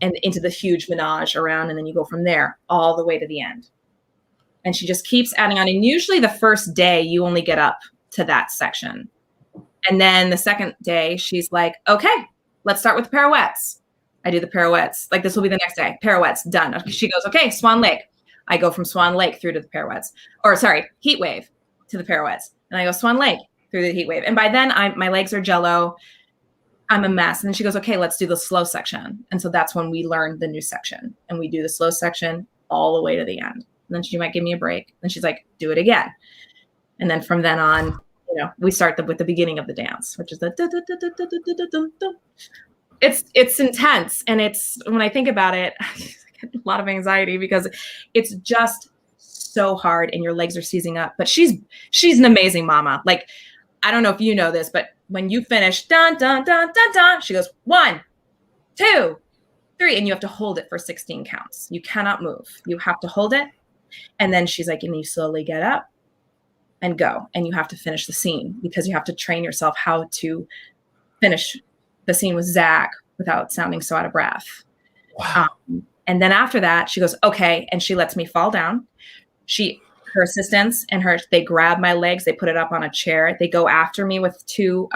into the huge menage around, and then you go from there all the way to the end. And she just keeps adding on. And usually the first day you only get up to that section. And then the second day, she's like, okay, let's start with the pirouettes. I do the pirouettes. Like this will be the next day. Pirouettes, done. She goes, okay, Swan Lake. I go from Swan Lake through to the pirouettes. Or sorry, heat wave to the pirouettes. And I go Swan Lake through the heat wave. And by then, my legs are jello. I'm a mess. And then she goes, okay, let's do the slow section. And so that's when we learn the new section. And we do the slow section all the way to the end. And then she might give me a break. And she's like, do it again. And then from then on, we start with the beginning of the dance, which is the da, da, da, da, da, da, da, da, da. It's intense. And it's, when I think about it, I get a lot of anxiety because it's just so hard and your legs are seizing up. But she's an amazing mama. Like, I don't know if you know this, but when you finish, dun, dun, dun, dun, dun, she goes 1, 2, 3, and you have to hold it for 16 counts. You cannot move. You have to hold it. And then she's like, and you slowly get up and go. And you have to finish the scene because you have to train yourself how to finish the scene with Zach without sounding so out of breath. Wow. And then after that, she goes, okay. And she lets me fall down. Her assistants and they grab my legs, they put it up on a chair. They go after me with two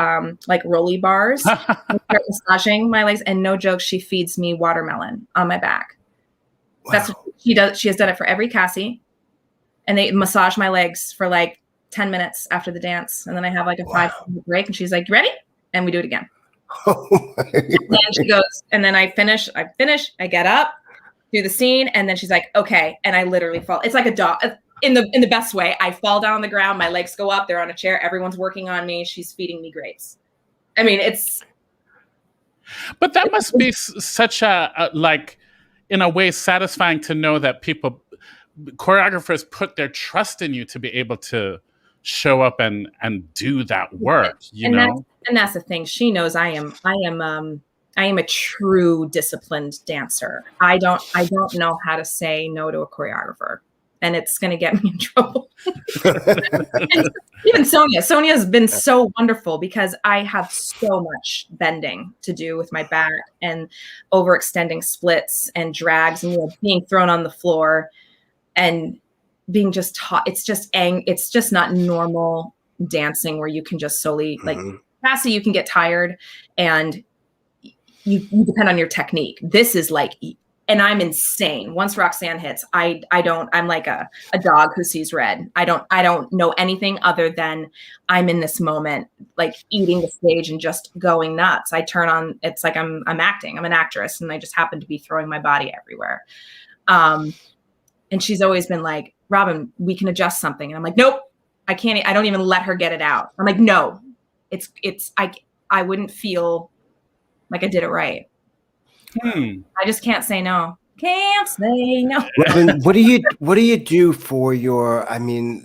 like rolly bars and start massaging my legs. And no joke, she feeds me watermelon on my back. Wow. That's what she does. She has done it for every Cassie. And they massage my legs for like 10 minutes after the dance. And then I have like a 5-minute break and she's like, ready? And we do it again. Oh and then she goes, and then I finish, I get up, do the scene. And then she's like, okay. And I literally fall. It's like a dog. In the best way. I fall down on the ground, my legs go up, they're on a chair, everyone's working on me, she's feeding me grapes. I mean, but that must be such a like, in a way, satisfying to know that choreographers put their trust in you to be able to show up and do that work, you know? And that's the thing. She knows I am a true disciplined dancer. I don't know how to say no to a choreographer. And it's going to get me in trouble. And even Sonia's been so wonderful because I have so much bending to do with my back and overextending splits and drags and being thrown on the floor and being just taught. It's just not normal dancing where you can just solely like Cassie, you can get tired and you depend on your technique. This is like, and I'm insane. Once Roxanne hits, I'm like a dog who sees red. I don't know anything other than I'm in this moment, like eating the stage and just going nuts. I turn on, it's like I'm acting, I'm an actress and I just happen to be throwing my body everywhere. And she's always been like, Robyn, we can adjust something. And I'm like, nope, I can't, I don't even let her get it out. I'm like, no, I wouldn't feel like I did it right. I just can't say no. Can't say no. Robyn, what do you do for your? I mean,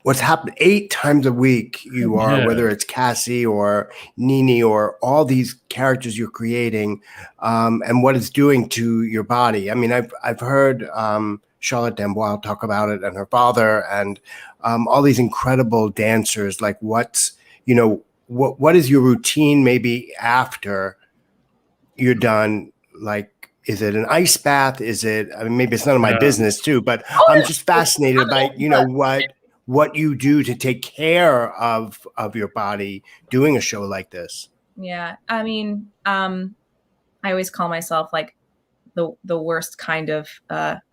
what's happened 8 times a week? You are whether it's Cassie or Nini or all these characters you're creating, and what it's doing to your body. I mean, I've heard Charlotte Dambois talk about it, and her father, and all these incredible dancers. Like, what is your routine maybe after you're done? Like, is it an ice bath? Is it, I mean, maybe it's none of my business too, but I'm just fascinated by, what you do to take care of your body doing a show like this. Yeah. I mean, I always call myself like the worst kind of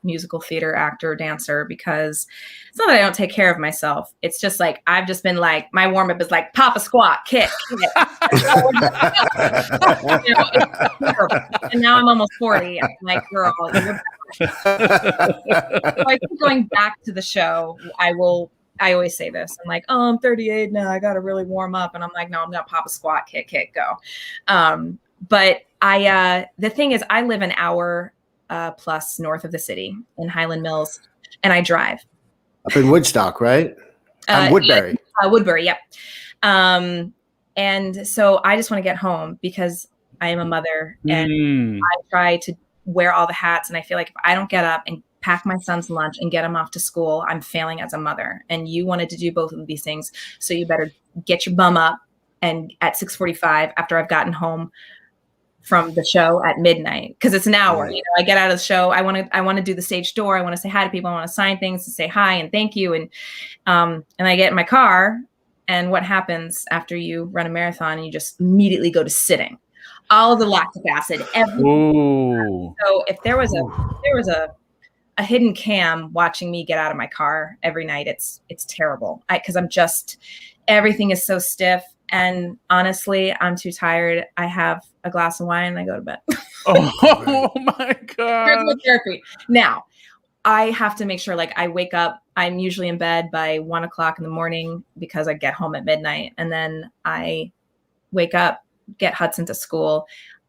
musical theater actor dancer, because it's not that I don't take care of myself. It's just like, I've just been like, my warm up is like pop a squat, kick. And now I'm almost 40. I'm like, girl, so I think going back to the show, I always say this. I'm like, oh, I'm 38 now. I got to really warm up. And I'm like, no, I'm going to pop a squat, kick, go. But the thing is, I live an hour plus north of the city in Highland Mills, and I drive. Up in Woodstock, right? Woodbury. Yeah, Woodbury, yep. And so I just want to get home because I am a mother, and I try to wear all the hats. And I feel like if I don't get up and pack my son's lunch and get him off to school, I'm failing as a mother. And you wanted to do both of these things, so you better get your bum up. And at 6:45, after I've gotten home from the show at midnight, because it's an hour. I get out of the show. I want to do the stage door. I want to say hi to people. I want to sign things and say hi and thank you. And I get in my car. And what happens after you run a marathon and you just immediately go to sitting? All of the lactic acid. So if there was a hidden cam watching me get out of my car every night, it's terrible. Because everything is so stiff. And honestly, I'm too tired. I have a glass of wine and I go to bed. Oh my God. Therapy. Now, I have to make sure, like, I wake up. I'm usually in bed by 1 o'clock in the morning because I get home at midnight. And then I wake up, get Hudson to school.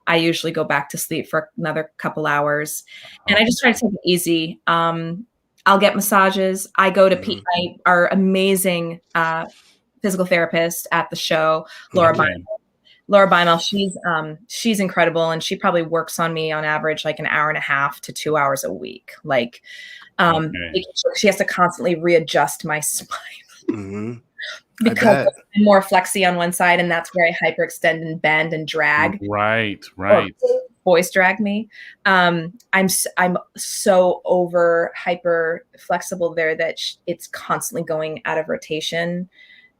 I usually go back to sleep for another couple hours. And I just try to take it easy. I'll get massages. I go to our amazing physical therapist at the show, Laura Bymel. She's incredible, and she probably works on me on average like an hour and a half to 2 hours a week. Like, she has to constantly readjust my spine because I'm more flexy on one side, and that's where I hyperextend and bend and drag. Right. boys drag me. I'm so over hyper flexible there that it's constantly going out of rotation.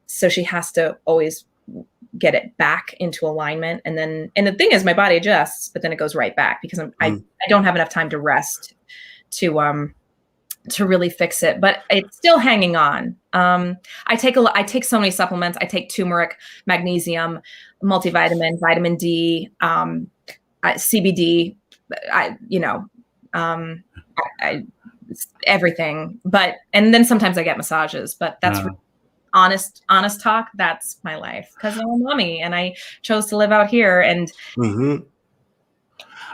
So she has to always get it back into alignment. And the thing is, my body adjusts, but then it goes right back because I don't have enough time to rest to really fix it, but it's still hanging on. I take so many supplements. I take turmeric, magnesium, multivitamin, vitamin D, CBD, everything. And then sometimes I get massages, but that's honest talk. That's my life because I'm a mommy and I chose to live out here. And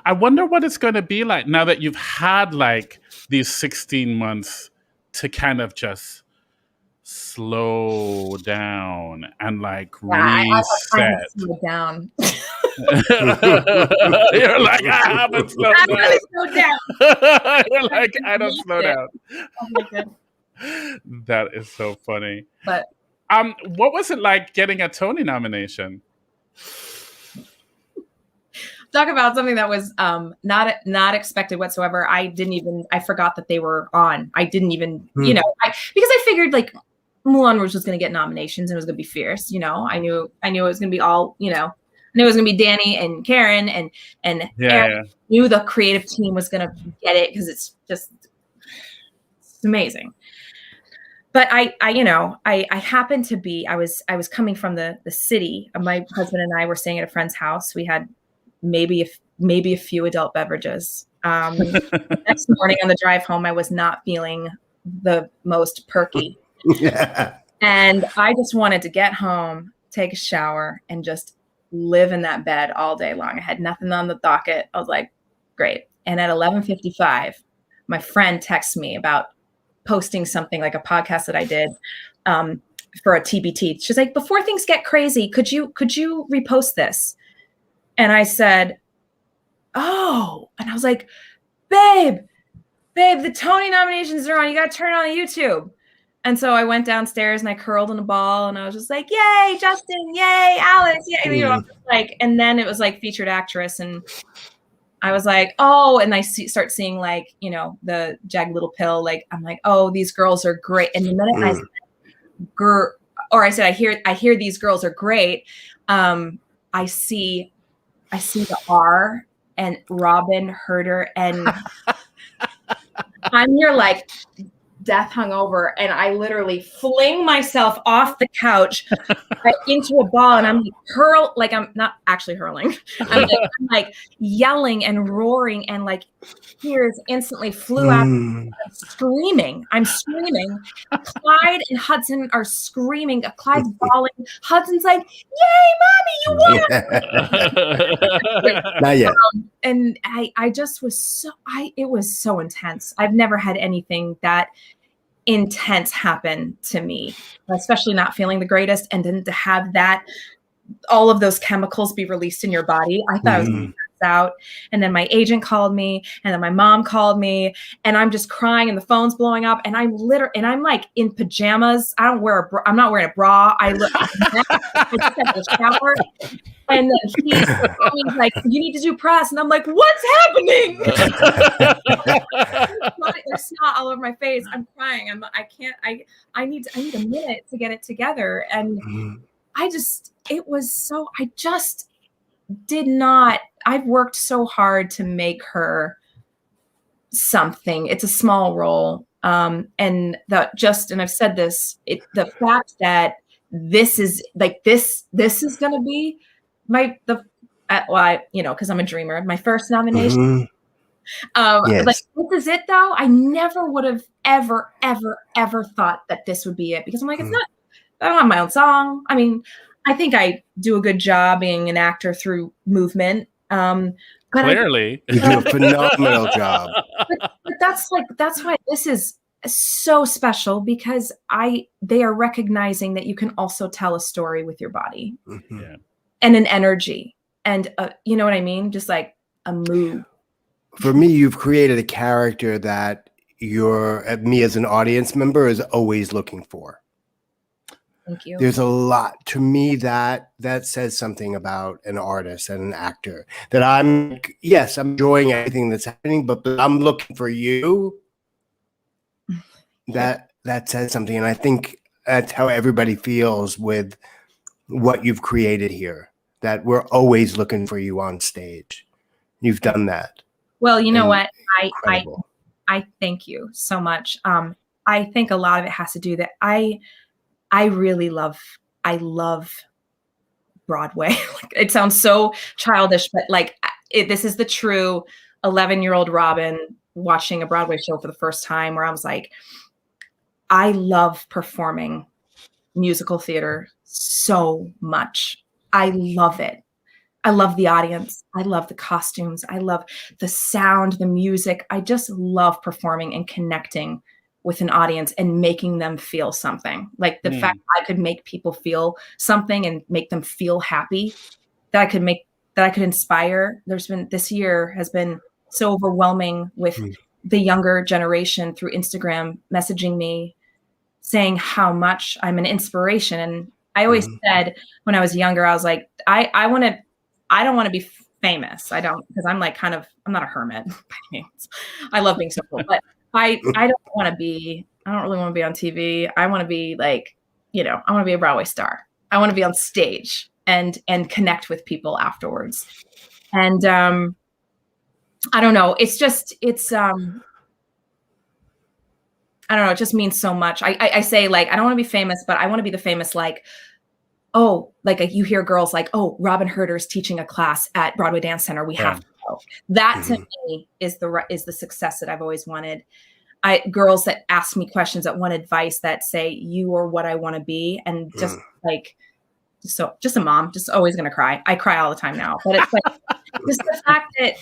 I wonder what it's going to be like now that you've had like these 16 months to kind of just slow down and like reset. I slow down. You're like, I haven't slowed down. Really slowed down. You're like, I don't slow down. Oh my goodness. That is so funny. But what was it like getting a Tony nomination? Talk about something that was not expected whatsoever. I forgot that they were on. I didn't even, because I figured like Moulin Rouge was going to get nominations and it was going to be fierce. I knew it was going to be all, I knew it was going to be Danny and Karen and Eric. Knew the creative team was going to get it because it's amazing. But I happened to be, I was coming from the city. My husband and I were staying at a friend's house. We had maybe a few adult beverages. Next morning on the drive home, I was not feeling the most perky. Yeah. And I just wanted to get home, take a shower, and just live in that bed all day long. I had nothing on the docket. I was like, great. And at 11:55, my friend texts me about posting something like a podcast that I did for a TBT. She's like, before things get crazy, could you repost this? And I said, oh, and I was like, babe, the Tony nominations are on. You got to turn on the YouTube. And so I went downstairs and I curled in a ball and I was just like, yay, Justin, yay, Alice, yay. And then it was like featured actress. And I was like, oh, and I start seeing like, the Jagged Little Pill. Like, I'm like, oh, these girls are great. And the minute I said, I hear these girls are great. I see the R and Robyn, Hurder, and I'm here like death hungover, and I literally fling myself off the couch right into a ball, and I'm like I'm not actually hurling. I'm like yelling and roaring, and like tears instantly flew out. I'm screaming. Clyde and Hudson are screaming. Clyde's bawling. Hudson's like, "Yay, mommy, you won!" Not yet. And I just was it was so intense. I've never had anything that intense happen to me, especially not feeling the greatest, and then to have all of those chemicals be released in your body. I thought I was going to pass out. And then my agent called me, and then my mom called me, and I'm just crying, and the phone's blowing up, and I'm like in pajamas. I'm not wearing a bra. I just had a shower. And then he's like, you need to do press. And I'm like, what's happening? There's snot all over my face. I'm crying. I need a minute to get it together. And I've worked so hard to make her something. It's a small role. And I've said this, the fact that this is going to be because I'm a dreamer, my first nomination. Yes. Like, this is it though. I never would have ever thought that this would be it, because I'm like, it's not, I don't have my own song. I mean, I think I do a good job being an actor through movement. But clearly you do a phenomenal job. But that's why this is so special, because they are recognizing that you can also tell a story with your body. Yeah. And an energy, and you know what I mean? Just like a mood. For me, you've created a character that me as an audience member is always looking for. Thank you. There's a lot to me that says something about an artist and an actor, that I'm enjoying everything that's happening, but I'm looking for you. That says something. And I think that's how everybody feels with what you've created here, that we're always looking for you on stage. You've done that. Well, you know what? I thank you so much. I think a lot of it has to do that I love Broadway. It sounds so childish, but like this is the true 11-year-old Robyn watching a Broadway show for the first time, where I was like, I love performing musical theater so much. I love it. I love the audience. I love the costumes. I love the sound, the music. I just love performing and connecting with an audience and making them feel something. Like the fact I could make people feel something and make them feel happy, that I could inspire. This year has been so overwhelming with the younger generation through Instagram messaging me saying how much I'm an inspiration. And I always said when I was younger, I was like, I don't want to be famous. I don't, because I'm like I'm not a hermit by any means. I love being social, but I don't really want to be on TV. I want to be like, I want to be a Broadway star. I want to be on stage and connect with people afterwards. And I don't know. I don't know. It just means so much. I say like, I don't want to be famous, but I want to be the famous, like, you hear girls like, oh, Robyn Hurder's teaching a class at Broadway Dance Center. We have to go. That to me is the success that I've always wanted. Girls that ask me questions, that want advice, that say, you are what I want to be. And just just a mom, just always going to cry. I cry all the time now, but it's like, just the fact that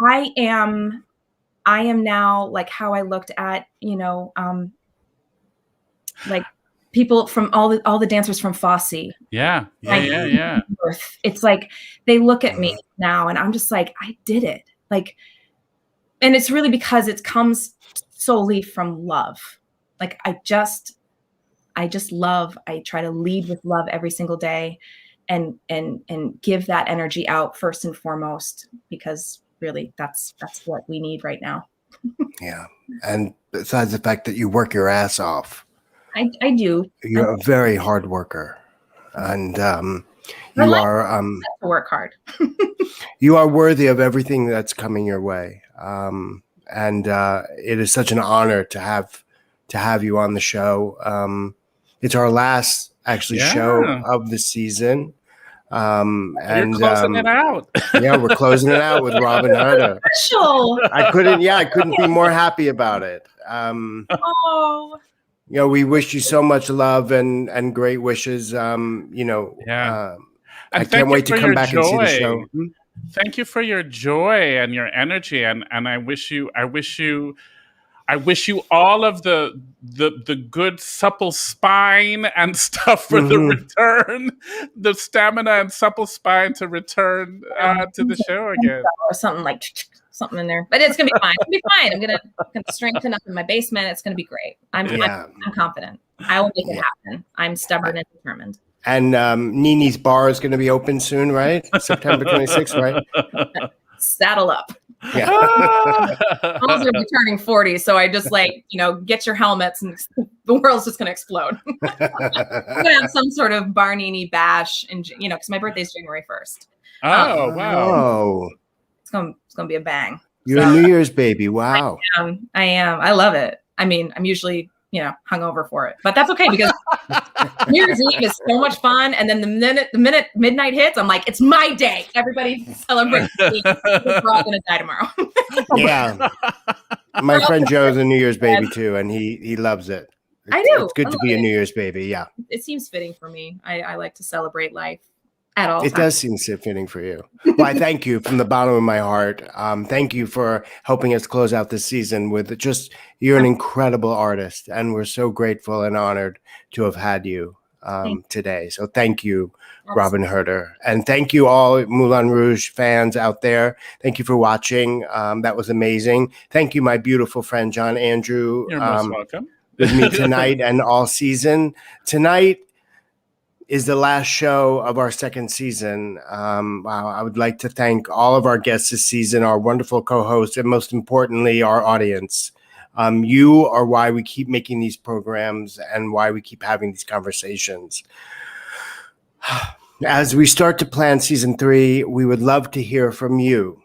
I am now like how I looked at, like people from all the dancers from Fosse. Yeah. It's like they look at me now and I'm just like, I did it. Like, and it's really because it comes solely from love. Like I just love. I try to lead with love every single day and give that energy out first and foremost, because really that's what we need right now. Yeah. And besides the fact that you work your ass off, I do. You're a very hard worker, and you are to work hard. You are worthy of everything that's coming your way, and it is such an honor to have you on the show. It's our last show of the season. And you're closing it out. Yeah, we're closing it out with Robyn Hurder. Special. I couldn't be more happy about it. We wish you so much love and great wishes. I can't wait to come back and see the show. Thank you for your joy and your energy, and I wish you all of the good supple spine and stuff for the return, the stamina and supple spine to return to the show again. Or something in there, but it's gonna be fine. It'll be fine. I'm gonna strengthen up in my basement. It's gonna be great. I'm confident. I will make it happen. I'm stubborn and determined. And Nini's bar is going to be open soon, right? September 26th, right? Saddle up. Yeah. I'm also going to be turning 40, so I just get your helmets and the world's just going to explode. I'm going to have some sort of Barnini bash, and because my birthday's January 1st. Oh, wow. It's going to be a bang. You're a New Year's baby. Wow. I am. I love it. I mean, I'm usually hungover for it, but that's okay because New Year's Eve is so much fun. And then the minute midnight hits, I'm like, it's my day. Everybody celebrate me. We're all gonna die tomorrow. Yeah. My friend Joe's a New Year's baby too, and he loves it. I do. It's good to be a New Year's baby. Yeah. It seems fitting for me. I like to celebrate life at all times. It does seem fitting for you. Well, I thank you from the bottom of my heart. Thank you for helping us close out this season with you're an incredible artist, and we're so grateful and honored to have had you today. So thank you, Robyn Hurder. And thank you all Moulin Rouge fans out there. Thank you for watching. That was amazing. Thank you, my beautiful friend, John Andrew. You're most welcome. With me tonight and all season. Tonight, is the last show of our second season. I would like to thank all of our guests this season, our wonderful co-hosts, and most importantly, our audience. You are why we keep making these programs and why we keep having these conversations. As we start to plan season 3, we would love to hear from you.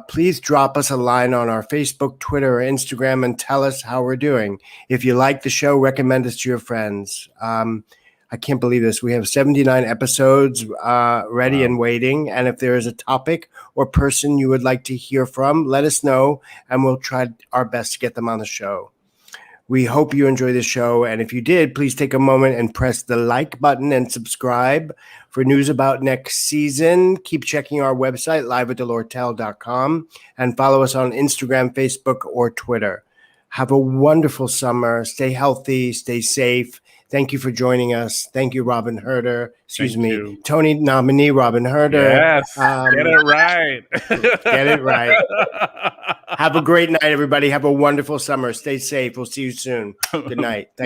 Please drop us a line on our Facebook, Twitter, or Instagram and tell us how we're doing. If you like the show, recommend us to your friends. I can't believe this. We have 79 episodes ready and waiting. And if there is a topic or person you would like to hear from, let us know, and we'll try our best to get them on the show. We hope you enjoy the show. And if you did, please take a moment and press the like button and subscribe for news about next season. Keep checking our website, liveathelortel.com, and follow us on Instagram, Facebook, or Twitter. Have a wonderful summer. Stay healthy. Stay safe. Thank you for joining us. Thank you, Robyn Hurder. Tony nominee Robyn Hurder. Yes, get it right. Get it right. Have a great night, everybody. Have a wonderful summer. Stay safe. We'll see you soon. Good night. Thank